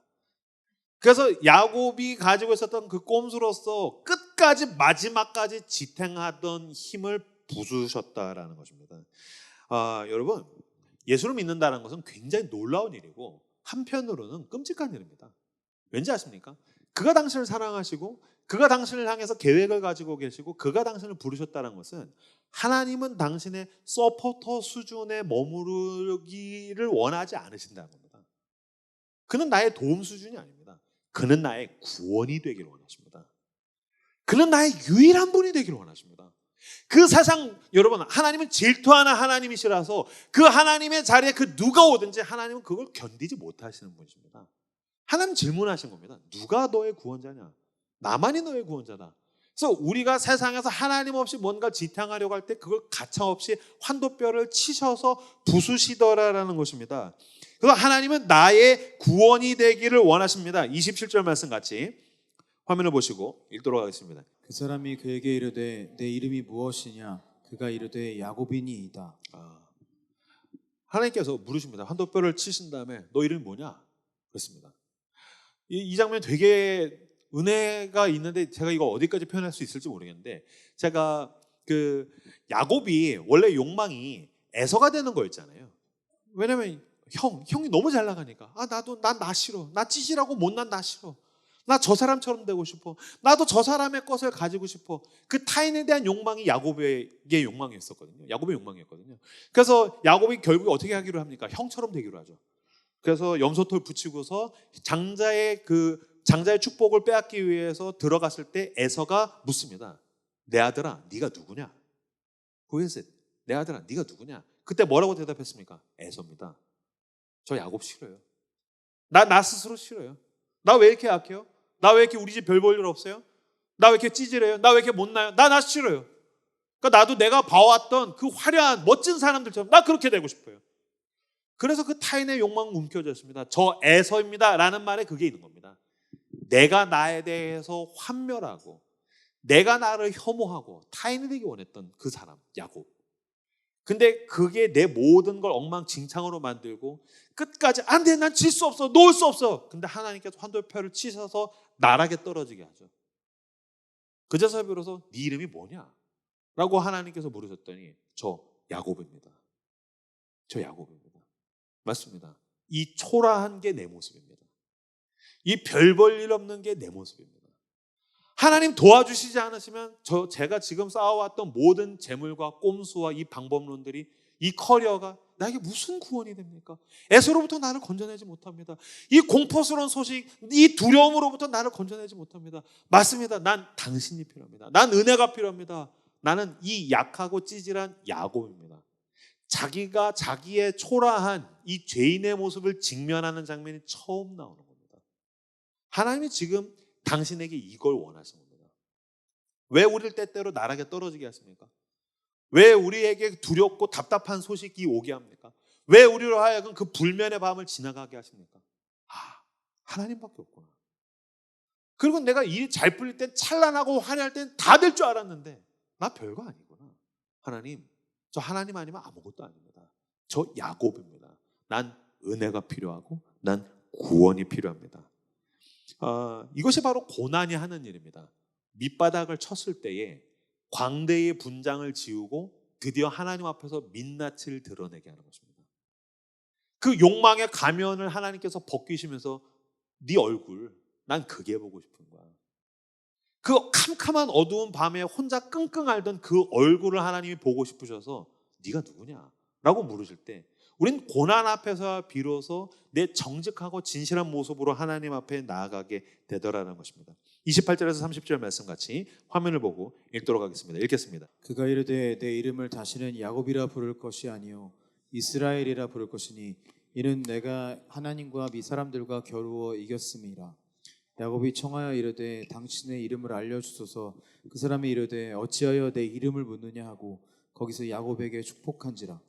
그래서 야곱이 가지고 있었던 그 꼼수로서 끝까지 마지막까지 지탱하던 힘을 부수셨다라는 것입니다. 여러분, 예수를 믿는다는 것은 굉장히 놀라운 일이고 한편으로는 끔찍한 일입니다. 왠지 아십니까? 그가 당신을 사랑하시고 그가 당신을 향해서 계획을 가지고 계시고 그가 당신을 부르셨다는 것은 하나님은 당신의 서포터 수준에 머무르기를 원하지 않으신다는 겁니다. 그는 나의 도움 수준이 아닙니다. 그는 나의 구원이 되기를 원하십니다. 그는 나의 유일한 분이 되기를 원하십니다. 그 세상, 여러분, 하나님은 질투하는 하나님이시라서 그 하나님의 자리에 그 누가 오든지 하나님은 그걸 견디지 못하시는 분이십니다. 하나님 질문하신 겁니다. 누가 너의 구원자냐? 나만이 너의 구원자다. 그래서 우리가 세상에서 하나님 없이 뭔가 지탱하려고 할 때 그걸 가차없이 환도뼈를 치셔서 부수시더라라는 것입니다. 그래서 하나님은 나의 구원이 되기를 원하십니다. 27절 말씀 같이 화면을 보시고 읽도록 하겠습니다. 그 사람이 그에게 이르되 내 이름이 무엇이냐? 그가 이르되 야곱이니이다. 하나님께서 물으십니다. 환도뼈를 치신 다음에 너 이름이 뭐냐? 그렇습니다. 이 장면 되게 은혜가 있는데 제가 이거 어디까지 표현할 수 있을지 모르겠는데, 제가 그 야곱이 원래 욕망이 에서가 되는 거였잖아요. 왜냐면 형이 너무 잘 나가니까 난 나 싫어. 나 찌질하고 못난 나 싫어. 나 저 사람처럼 되고 싶어. 나도 저 사람의 것을 가지고 싶어. 그 타인에 대한 욕망이 야곱의 욕망이었거든요. 야곱의 욕망이었거든요. 그래서 야곱이 결국에 어떻게 하기로 합니까? 형처럼 되기로 하죠. 그래서 염소털 붙이고서 장자의 축복을 빼앗기 위해서 들어갔을 때 에서가 묻습니다. 내 아들아, 네가 누구냐? Who is it? 내 아들아, 네가 누구냐? 그때 뭐라고 대답했습니까? 에서입니다. 저 야곱 싫어요. 나 스스로 싫어요. 나 왜 이렇게 약해요? 나 왜 이렇게 우리 집 별 볼 일 없어요? 나 왜 이렇게 찌질해요? 나 왜 이렇게 못나요? 나 싫어요. 그러니까 나도 내가 봐왔던 그 화려한 멋진 사람들처럼 나 그렇게 되고 싶어요. 그래서 그 타인의 욕망은 움켜졌습니다. 저 에서입니다 라는 말에 그게 있는 겁니다. 내가 나에 대해서 환멸하고 내가 나를 혐오하고 타인이 되기 원했던 그 사람 야곱. 근데 그게 내 모든 걸 엉망진창으로 만들고 끝까지 안 돼, 난 질 수 없어, 놓을 수 없어. 근데 하나님께서 환도표를 치셔서 나락에 떨어지게 하죠. 그제서 비로소 네 이름이 뭐냐? 라고 하나님께서 물으셨더니 저 야곱입니다. 저 야곱입니다. 맞습니다. 이 초라한 게 내 모습입니다. 이 별 볼 일 없는 게 내 모습입니다. 하나님 도와주시지 않으시면 제가 지금 쌓아왔던 모든 재물과 꼼수와 이 방법론들이, 이 커리어가 나에게 무슨 구원이 됩니까? 에서로부터 나를 건져내지 못합니다. 이 공포스러운 소식, 이 두려움으로부터 나를 건져내지 못합니다. 맞습니다. 난 당신이 필요합니다. 난 은혜가 필요합니다. 나는 이 약하고 찌질한 야곱입니다. 자기가 자기의 초라한 이 죄인의 모습을 직면하는 장면이 처음 나오는 겁니다. 하나님이 지금 당신에게 이걸 원하신 겁니다. 왜 우리를 때때로 나락에 떨어지게 하십니까? 왜 우리에게 두렵고 답답한 소식이 오게 합니까? 왜 우리로 하여금 그 불면의 밤을 지나가게 하십니까? 하나님밖에 없구나. 그리고 내가 일이 잘 풀릴 땐, 찬란하고 화려할 땐 다 될 줄 알았는데 나 별거 아니구나. 하나님, 저 하나님 아니면 아무것도 아닙니다. 저 야곱입니다. 난 은혜가 필요하고 난 구원이 필요합니다. 이것이 바로 고난이 하는 일입니다. 밑바닥을 쳤을 때에 광대의 분장을 지우고 드디어 하나님 앞에서 민낯을 드러내게 하는 것입니다. 그 욕망의 가면을 하나님께서 벗기시면서 네 얼굴, 난 그게 보고 싶은 거야. 그 캄캄한 어두운 밤에 혼자 끙끙 앓던 그 얼굴을 하나님이 보고 싶으셔서 네가 누구냐? 라고 물으실 때 우린 고난 앞에서 비로소 내 정직하고 진실한 모습으로 하나님 앞에 나아가게 되더라는 것입니다. 28절에서 30절 말씀 같이 화면을 보고 읽도록 하겠습니다. 읽겠습니다. 그가 이르되 내 이름을 다시는 야곱이라 부를 것이 아니요 이스라엘이라 부를 것이니 이는 내가 하나님과 미 사람들과 겨루어 이겼음이라. 야곱이 청하여 이르되 당신의 이름을 알려주소서. 그 사람이 이르되 어찌하여 내 이름을 묻느냐 하고 거기서 야곱에게 축복한지라.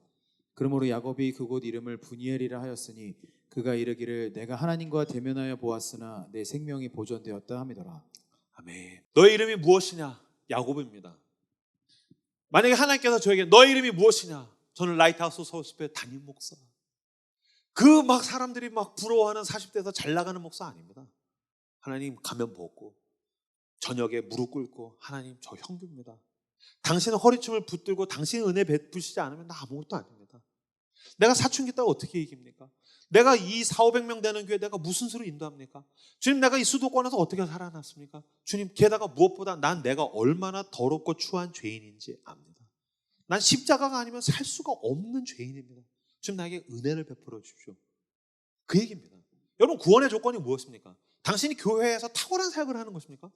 그러므로 야곱이 그곳 이름을 브니엘이라 하였으니 그가 이르기를 내가 하나님과 대면하여 보았으나 내 생명이 보존되었다 함이더라. 아멘. 너의 이름이 무엇이냐? 야곱입니다. 만약에 하나님께서 저에게 너의 이름이 무엇이냐? 저는 라이트하우스 서울숲의 담임 목사. 그 막 사람들이 막 부러워하는 40대에서 잘 나가는 목사 아닙니다. 하나님 가면 벗고 저녁에 무릎 꿇고 하나님 저 형규입니다. 당신은 허리춤을 붙들고 당신의 은혜 베푸시지 않으면 나 아무것도 아닙니다. 내가 사춘기 따라 어떻게 이깁니까? 내가 이 400-500명 되는 교회 내가 무슨 수로 인도합니까? 주님, 내가 이 수도권에서 어떻게 살아났습니까? 주님, 게다가 무엇보다 난 내가 얼마나 더럽고 추한 죄인인지 압니다. 난 십자가가 아니면 살 수가 없는 죄인입니다. 주님, 나에게 은혜를 베풀어 주십시오. 그 얘기입니다. 여러분, 구원의 조건이 무엇입니까? 당신이 교회에서 탁월한 사역을 하는 것입니까?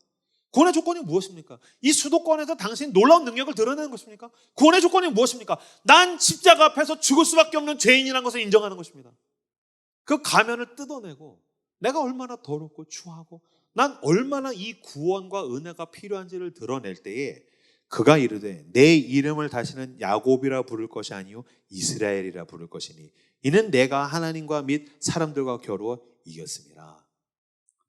구원의 조건이 무엇입니까? 이 수도권에서 당신이 놀라운 능력을 드러내는 것입니까? 구원의 조건이 무엇입니까? 난 십자가 앞에서 죽을 수밖에 없는 죄인이라는 것을 인정하는 것입니다. 그 가면을 뜯어내고 내가 얼마나 더럽고 추하고 난 얼마나 이 구원과 은혜가 필요한지를 드러낼 때에 그가 이르되 내 이름을 다시는 야곱이라 부를 것이 아니요 이스라엘이라 부를 것이니 이는 내가 하나님과 및 사람들과 겨루어 이겼습니다.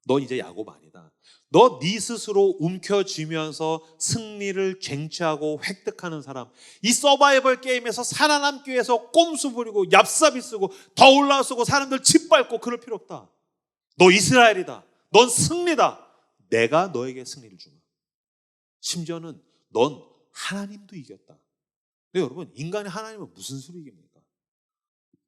너 이제 야곱 아니다. 너 네 스스로 움켜쥐면서 승리를 쟁취하고 획득하는 사람, 이 서바이벌 게임에서 살아남기 위해서 꼼수 부리고 얍삽이 쓰고 더 올라서고 사람들 짓밟고 그럴 필요 없다. 너 이스라엘이다. 넌 승리다. 내가 너에게 승리를 주마. 심지어는 넌 하나님도 이겼다. 근데 여러분, 인간이 하나님을 무슨 수로 이깁니까?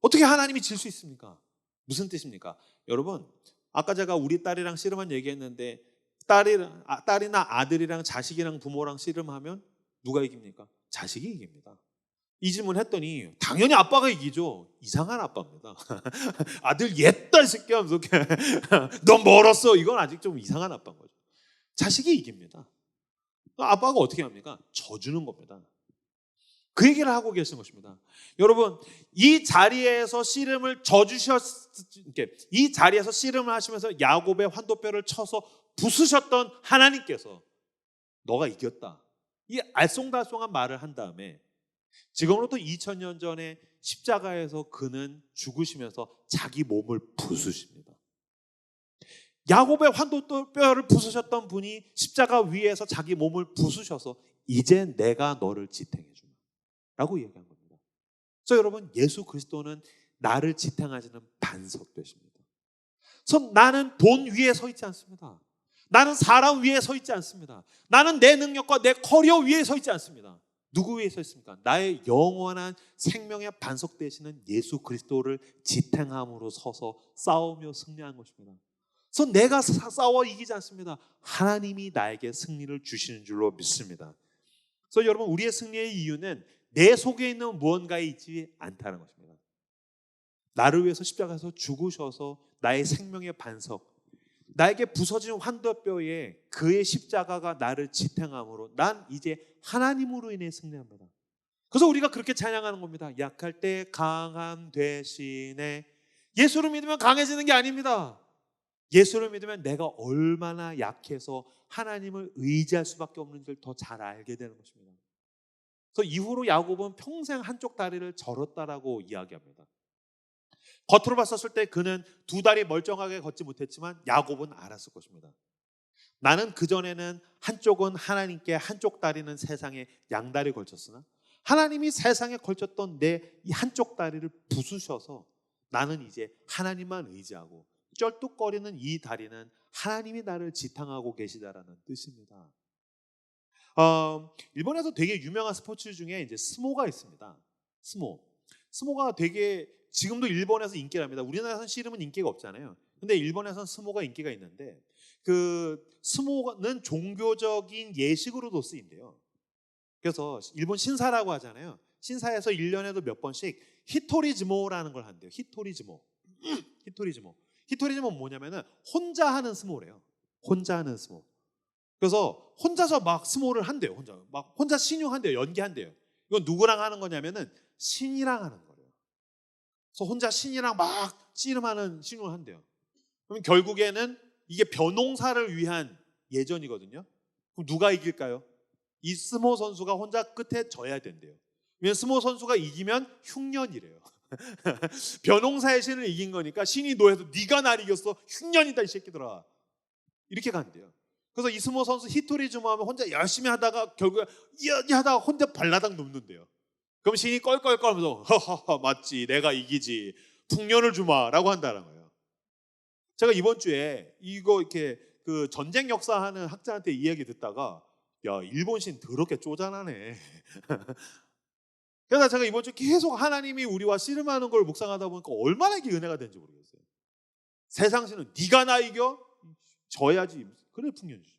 어떻게 하나님이 질 수 있습니까? 무슨 뜻입니까? 여러분, 아까 제가 우리 딸이랑 씨름한 얘기했는데 딸이나 아들이랑 자식이랑 부모랑 씨름하면 누가 이깁니까? 자식이 이깁니다. 이 질문 했더니 당연히 아빠가 이기죠. 이상한 아빠입니다. 아들 옛딸 새끼야 하면서 넌 멀었어. 이건 아직 좀 이상한 아빠인 거죠. 자식이 이깁니다. 아빠가 어떻게 합니까? 져주는 겁니다. 그 얘기를 하고 계신 것입니다. 여러분, 이 자리에서 씨름을 이 자리에서 씨름을 하시면서 야곱의 환도뼈를 쳐서 부수셨던 하나님께서 너가 이겼다. 이 알쏭달쏭한 말을 한 다음에 지금으로부터 2000년 전에 십자가에서 그는 죽으시면서 자기 몸을 부수십니다. 야곱의 환도뼈를 부수셨던 분이 십자가 위에서 자기 몸을 부수셔서 이제 내가 너를 지탱해 주마 라고 얘기한 겁니다. 그래서 여러분, 예수 그리스도는 나를 지탱하시는 반석 되십니다. 그래서 나는 돈 위에 서 있지 않습니다. 나는 사람 위에 서 있지 않습니다. 나는 내 능력과 내 커리어 위에 서 있지 않습니다. 누구 위에 서 있습니까? 나의 영원한 생명의 반석 되시는 예수 그리스도를 지탱함으로 서서 싸우며 승리한 것입니다. 그래서 내가 싸워 이기지 않습니다. 하나님이 나에게 승리를 주시는 줄로 믿습니다. 그래서 여러분, 우리의 승리의 이유는 내 속에 있는 무언가에 있지 않다는 것입니다. 나를 위해서 십자가에서 죽으셔서 나의 생명의 반석, 나에게 부서진 환도뼈에 그의 십자가가 나를 지탱함으로 난 이제 하나님으로 인해 승리합니다. 그래서 우리가 그렇게 찬양하는 겁니다. 약할 때 강함 되시네. 예수를 믿으면 강해지는 게 아닙니다. 예수를 믿으면 내가 얼마나 약해서 하나님을 의지할 수밖에 없는지를 더 잘 알게 되는 것입니다. 그래서 이후로 야곱은 평생 한쪽 다리를 절었다라고 이야기합니다. 겉으로 봤었을 때 그는 두 다리 멀쩡하게 걷지 못했지만 야곱은 알았을 것입니다. 나는 그전에는 한쪽은 하나님께, 한쪽 다리는 세상에 양다리 걸쳤으나 하나님이 세상에 걸쳤던 내 이 한쪽 다리를 부수셔서 나는 이제 하나님만 의지하고 쩔뚝거리는 이 다리는 하나님이 나를 지탱하고 계시다라는 뜻입니다. 일본에서 되게 유명한 스포츠 중에 이제 스모가 있습니다. 스모가 되게 지금도 일본에서 인기랍니다. 우리나라에서는 씨름은 인기가 없잖아요. 근데 일본에서는 스모가 인기가 있는데 그 스모는 종교적인 예식으로도 쓰인대요. 그래서 일본 신사라고 하잖아요. 신사에서 1년에도 몇 번씩 히토리즈모라는 걸 한대요. 히토리즈모. 히토리즈모는 뭐냐면은 혼자 하는 스모래요. 혼자 하는 스모. 그래서 혼자서 막 스모를 한대요. 혼자 신용한대요. 연기한대요. 이건 누구랑 하는 거냐면은 신이랑 하는 거예요. 그래서 혼자 신이랑 막 씨름하는 신용을 한대요. 그럼 결국에는 이게 벼농사를 위한 예전이거든요. 그럼 누가 이길까요? 이 스모 선수가 혼자 끝에 져야 된대요. 왜냐면 스모 선수가 이기면 흉년이래요. 벼농사의 신을 이긴 거니까 신이 노해서 네가 날 이겼어. 흉년이다 이 새끼들아. 이렇게 간대요. 그래서 이 스모 선수 히토리즈모 하면 혼자 열심히 하다가 결국에 이야기 하다가 혼자 발라당 눕는데요. 그럼 신이 껄껄껄하면서 허허허 맞지 내가 이기지 풍년을 주마라고 한다는 거예요. 제가 이번 주에 이거 이렇게 그 전쟁 역사하는 학자한테 이 얘기 듣다가 야 일본 신 더럽게 쪼잔하네. 그래서 제가 이번 주에 계속 하나님이 우리와 씨름하는 걸 묵상하다 보니까 얼마나 이게 은혜가 되는지 모르겠어요. 세상 신은 네가 나 이겨? 져야지. 그래 풍년이죠.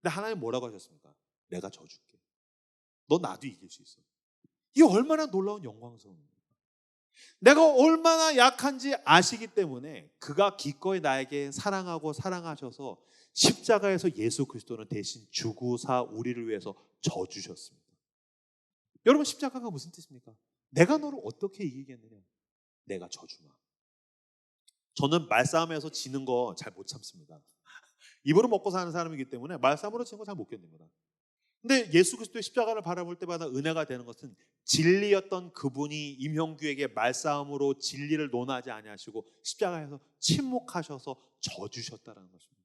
근데 하나님 뭐라고 하셨습니까? 내가 져줄게. 너 나도 이길 수 있어. 이게 얼마나 놀라운 영광스러움입니까? 내가 얼마나 약한지 아시기 때문에 그가 기꺼이 나에게 사랑하고 사랑하셔서 십자가에서 예수 그리스도는 대신 주구사 우리를 위해서 져주셨습니다. 여러분 십자가가 무슨 뜻입니까? 내가 너를 어떻게 이기겠느냐? 내가 져주마. 저는 말싸움에서 지는 거 잘 못 참습니다. 입으로 먹고 사는 사람이기 때문에 말싸움으로 지는 거 잘 못 견딥니다. 근데 예수 그리스도의 십자가를 바라볼 때마다 은혜가 되는 것은 진리였던 그분이 임형규에게 말싸움으로 진리를 논하지 아니하시고 십자가에서 침묵하셔서 져주셨다는 것입니다.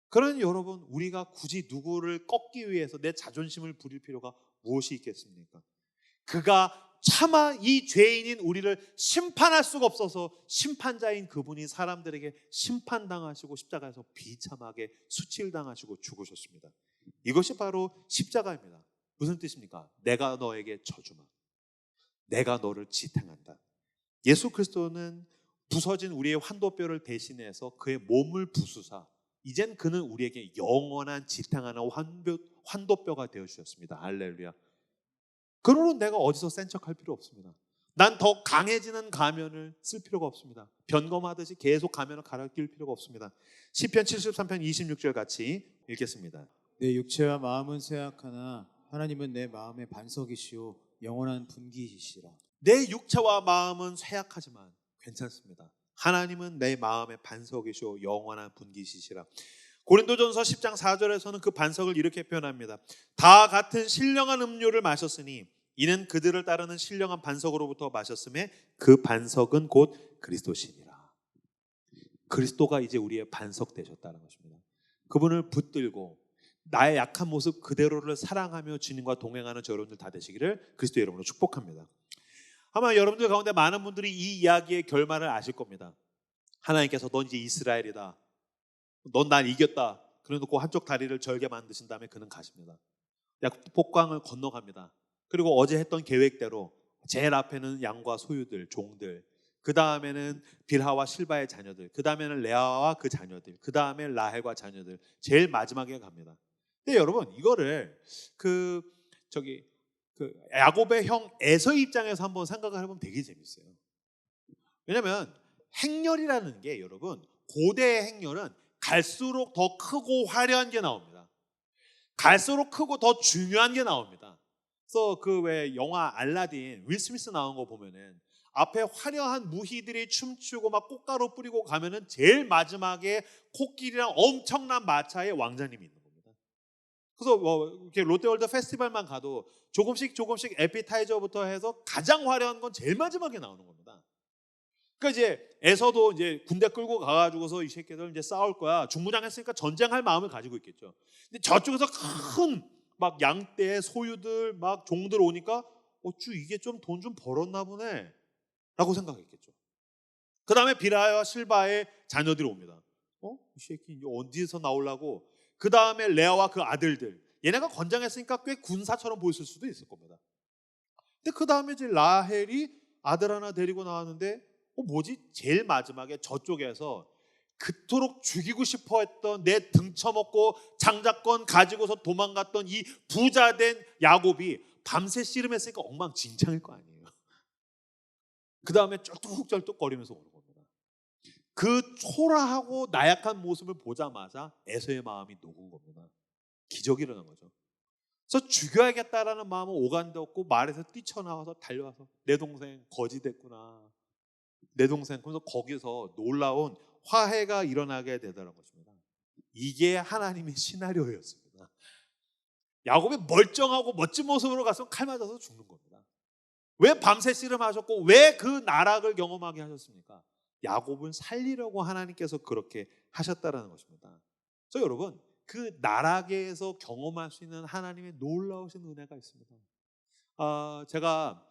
그러니 여러분, 우리가 굳이 누구를 꺾기 위해서 내 자존심을 부릴 필요가 무엇이 있겠습니까? 그가 차마 이 죄인인 우리를 심판할 수가 없어서 심판자인 그분이 사람들에게 심판당하시고 십자가에서 비참하게 수치를 당하시고 죽으셨습니다. 이것이 바로 십자가입니다. 무슨 뜻입니까? 내가 너에게 져주마, 내가 너를 지탱한다. 예수 그리스도는 부서진 우리의 환도뼈를 대신해서 그의 몸을 부수사 이젠 그는 우리에게 영원한 지탱하는 환도뼈가 되어주셨습니다. 할렐루야. 그러므로 내가 어디서 센 척할 필요 없습니다. 난 더 강해지는 가면을 쓸 필요가 없습니다. 변검하듯이 계속 가면을 갈아 끼울 필요가 없습니다. 시편 73편 26절 같이 읽겠습니다. 내 육체와 마음은 쇠약하나 하나님은 내 마음의 반석이시오 영원한 분기이시라. 내 육체와 마음은 쇠약하지만 괜찮습니다. 하나님은 내 마음의 반석이시오 영원한 분기이시라. 고린도전서 10장 4절에서는 그 반석을 이렇게 표현합니다. 다 같은 신령한 음료를 마셨으니 이는 그들을 따르는 신령한 반석으로부터 마셨음에 그 반석은 곧 그리스도시니라. 그리스도가 이제 우리의 반석 되셨다는 것입니다. 그분을 붙들고 나의 약한 모습 그대로를 사랑하며 주님과 동행하는 저 여러분들 다 되시기를 그리스도 이름으로 축복합니다. 아마 여러분들 가운데 많은 분들이 이 이야기의 결말을 아실 겁니다. 하나님께서 넌 이제 이스라엘이다, 넌 날 이겼다, 그래놓고 한쪽 다리를 절개 만드신 다음에 그는 가십니다. 폭광을 건너갑니다. 그리고 어제 했던 계획대로 제일 앞에는 양과 소유들, 종들, 그 다음에는 빌하와 실바의 자녀들, 그 다음에는 레아와 그 자녀들, 그 다음에 라헬과 자녀들, 제일 마지막에 갑니다. 근데 여러분, 이거를 야곱의 형 에서의 입장에서 한번 생각을 해보면 되게 재밌어요. 왜냐하면 행렬이라는 게, 여러분, 고대의 행렬은 갈수록 더 크고 화려한 게 나옵니다. 갈수록 크고 더 중요한 게 나옵니다. 그래서 그 왜 영화 알라딘 윌 스미스 나온 거 보면은 앞에 화려한 무희들이 춤추고 막 꽃가루 뿌리고 가면은 제일 마지막에 코끼리랑 엄청난 마차에 왕자님이 있는 겁니다. 그래서 뭐 이렇게 롯데월드 페스티벌만 가도 조금씩 에피타이저부터 해서 가장 화려한 건 제일 마지막에 나오는 겁니다. 그러니까 이제 에서도 이제 군대 끌고 가가지고서 이 새끼들 이제 싸울 거야. 중무장 했으니까 전쟁할 마음을 가지고 있겠죠. 근데 저쪽에서 큰 막 양떼 소유들 막 종들 오니까 어쭈 이게 좀 돈 좀 벌었나 보네 라고 생각했겠죠. 그 다음에 비라와 실바의 자녀들이 옵니다. 이 새끼 이제 어디서 나오려고. 그 다음에 레아와 그 아들들, 얘네가 건장했으니까 꽤 군사처럼 보였을 수도 있을 겁니다. 근데 그 다음에 이제 라헬이 아들 하나 데리고 나왔는데 뭐지? 제일 마지막에 저쪽에서 그토록 죽이고 싶어 했던, 내 등쳐먹고 장자권 가지고서 도망갔던 이 부자된 야곱이 밤새 씨름했으니까 엉망진창일 거 아니에요. 그 다음에 쩔뚝쩔뚝거리면서 오는 겁니다. 그 초라하고 나약한 모습을 보자마자 에서의 마음이 녹은 겁니다. 기적이 일어난 거죠. 그래서 죽여야겠다라는 마음은 오간데 없고 말에서 뛰쳐나와서 달려와서 내 동생 거지 됐구나, 내 동생. 그래서 거기서 놀라운 화해가 일어나게 되더라는 것입니다. 이게 하나님의 시나리오였습니다. 야곱이 멀쩡하고 멋진 모습으로 가서 칼 맞아서 죽는 겁니다. 왜 밤새 씨름하셨고 왜 그 나락을 경험하게 하셨습니까? 야곱을 살리려고 하나님께서 그렇게 하셨다라는 것입니다. 그래서 여러분, 그 나락에서 경험할 수 있는 하나님의 놀라우신 은혜가 있습니다. 제가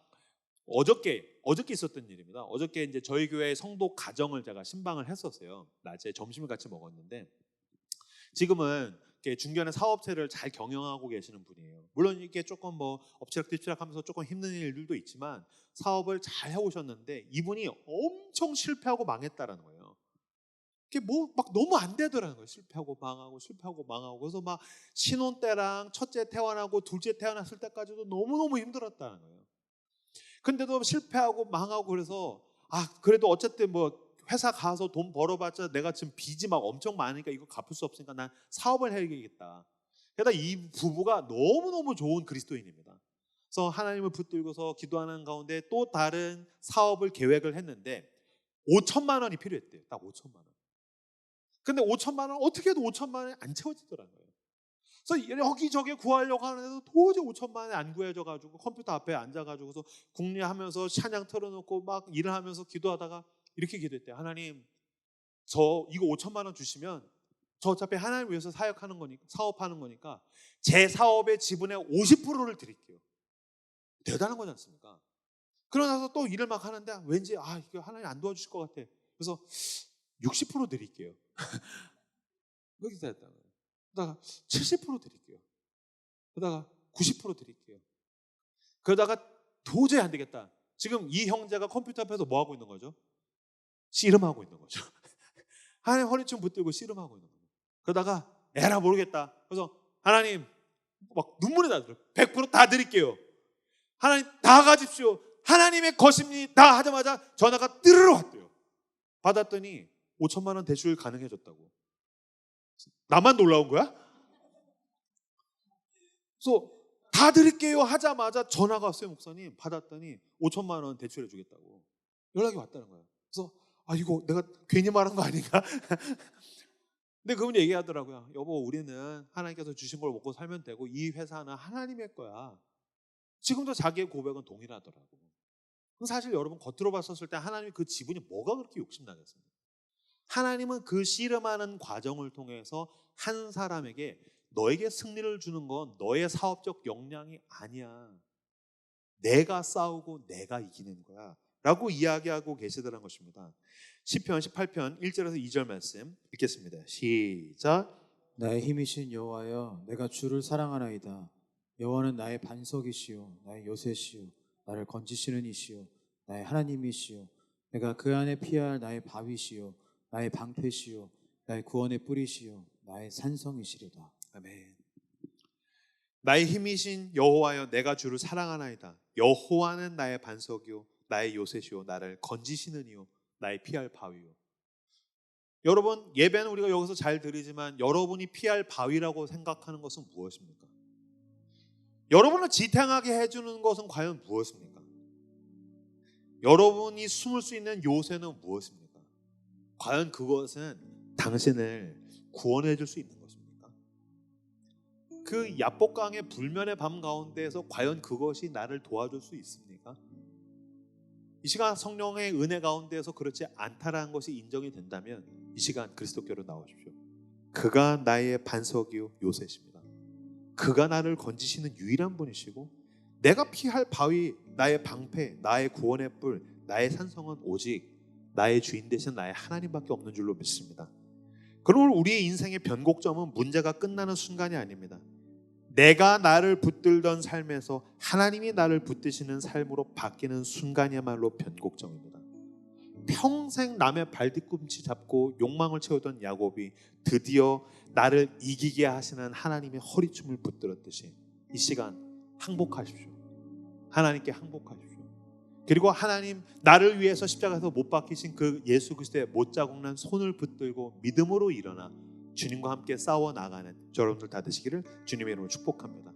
어저께 있었던 일입니다. 어저께 이제 저희 교회 성도 가정을 제가 신방을 했었어요. 낮에 점심을 같이 먹었는데, 지금은 이렇게 중견의 사업체를 잘 경영하고 계시는 분이에요. 물론 이게 조금 뭐 엎치락뒤치락하면서 조금 힘든 일들도 있지만 사업을 잘 해오셨는데 이분이 엄청 실패하고 망했다라는 거예요. 이게 뭐 막 너무 안 되더라는 거예요. 실패하고 망하고. 그래서 막 신혼 때랑 첫째 태어나고 둘째 태어났을 때까지도 너무너무 힘들었다는 거예요. 근데도 실패하고 망하고, 그래서 그래도 어쨌든 뭐 회사 가서 돈 벌어봤자 내가 지금 빚이 막 엄청 많으니까 이거 갚을 수 없으니까 난 사업을 해야겠다. 게다가 이 부부가 너무너무 좋은 그리스도인입니다. 그래서 하나님을 붙들고서 기도하는 가운데 또 다른 사업을 계획을 했는데 5천만 원이 필요했대요. 딱 5천만 원. 근데 5천만 원 어떻게 해도 5천만 원이 안 채워지더라고요. 그래서 여기저기 구하려고 하는데도 도저히 5천만 원이 안 구해져가지고 컴퓨터 앞에 앉아가지고서 궁리하면서 찬양 틀어놓고 막 일을 하면서 기도하다가 이렇게 기도했대요. 하나님, 저 이거 5천만 원 주시면 저 어차피 하나님 위해서 사역하는 거니까, 사업하는 거니까 제 사업의 지분의 50%를 드릴게요. 대단한 거지 않습니까? 그러고 나서 또 일을 막 하는데 왠지 이거 하나님 안 도와주실 것 같아. 그래서 60% 드릴게요. 그렇게 됐다는 거예요. 그러다가 70% 드릴게요. 그러다가 90% 드릴게요. 그러다가 도저히 안 되겠다. 지금 이 형제가 컴퓨터 앞에서 뭐 하고 있는 거죠? 씨름하고 있는 거죠. 하나님 허리춤 붙들고 씨름하고 있는 거예요. 그러다가 에라 모르겠다. 그래서 하나님 막 눈물이 나더라고요. 100%다 드릴게요. 하나님 다 가집시오. 하나님의 것입니다 하자마자 전화가 뜨르르 왔대요. 받았더니 5천만 원 대출 가능해졌다고. 나만 놀라운 거야? 그래서 다 드릴게요 하자마자 전화가 왔어요. 목사님 받았더니 5천만 원 대출해 주겠다고 연락이 왔다는 거예요. 그래서 이거 내가 괜히 말한 거 아닌가? 근데 그분이 얘기하더라고요. 여보, 우리는 하나님께서 주신 걸 먹고 살면 되고 이 회사는 하나님의 거야. 지금도 자기의 고백은 동일하더라고. 사실 여러분 겉으로 봤었을 때 하나님이 그 지분이 뭐가 그렇게 욕심나겠습니까? 하나님은 그 씨름하는 과정을 통해서 한 사람에게 너에게 승리를 주는 건 너의 사업적 역량이 아니야. 내가 싸우고 내가 이기는 거야 라고 이야기하고 계시더라는 것입니다. 시편 18편 1절에서 2절 말씀 읽겠습니다. 시작. 나의 힘이신 여호와여, 내가 주를 사랑하나이다. 여호와는 나의 반석이시요 나의 요새시요 나를 건지시는 이시요 나의 하나님이시요 내가 그 안에 피할 나의 바위시요 나의 방패시요 나의 구원의 뿌리시요 나의 산성이시리다. 아멘. 나의 힘이신 여호와여, 내가 주를 사랑하나이다. 여호와는 나의 반석이요 나의 요새시요 나를 건지시는 이요 나의 피할 바위요. 여러분, 예배는 우리가 여기서 잘 드리지만 여러분이 피할 바위라고 생각하는 것은 무엇입니까? 여러분을 지탱하게 해주는 것은 과연 무엇입니까? 여러분이 숨을 수 있는 요새는 무엇입니까? 과연 그것은 당신을 구원해 줄 수 있는 것입니까? 그 야복강의 불면의 밤 가운데에서 과연 그것이 나를 도와줄 수 있습니까? 이 시간 성령의 은혜 가운데에서 그렇지 않다라는 것이 인정이 된다면 이 시간 그리스도께로 나오십시오. 그가 나의 반석이요 요새십니다. 그가 나를 건지시는 유일한 분이시고 내가 피할 바위, 나의 방패, 나의 구원의 뿔, 나의 산성은 오직 나의 주인 되신 나의 하나님밖에 없는 줄로 믿습니다. 그러므로 우리의 인생의 변곡점은 문제가 끝나는 순간이 아닙니다. 내가 나를 붙들던 삶에서 하나님이 나를 붙드시는 삶으로 바뀌는 순간이야말로 변곡점입니다. 평생 남의 발뒤꿈치 잡고 욕망을 채우던 야곱이 드디어 나를 이기게 하시는 하나님의 허리춤을 붙들었듯이 이 시간 항복하십시오. 하나님께 항복하십시오. 그리고 하나님, 나를 위해서 십자가에서 못 박히신 그 예수 그리스도의 못자국 난 손을 붙들고 믿음으로 일어나 주님과 함께 싸워 나가는 여러분들 다 되시기를 주님의 이름으로 축복합니다.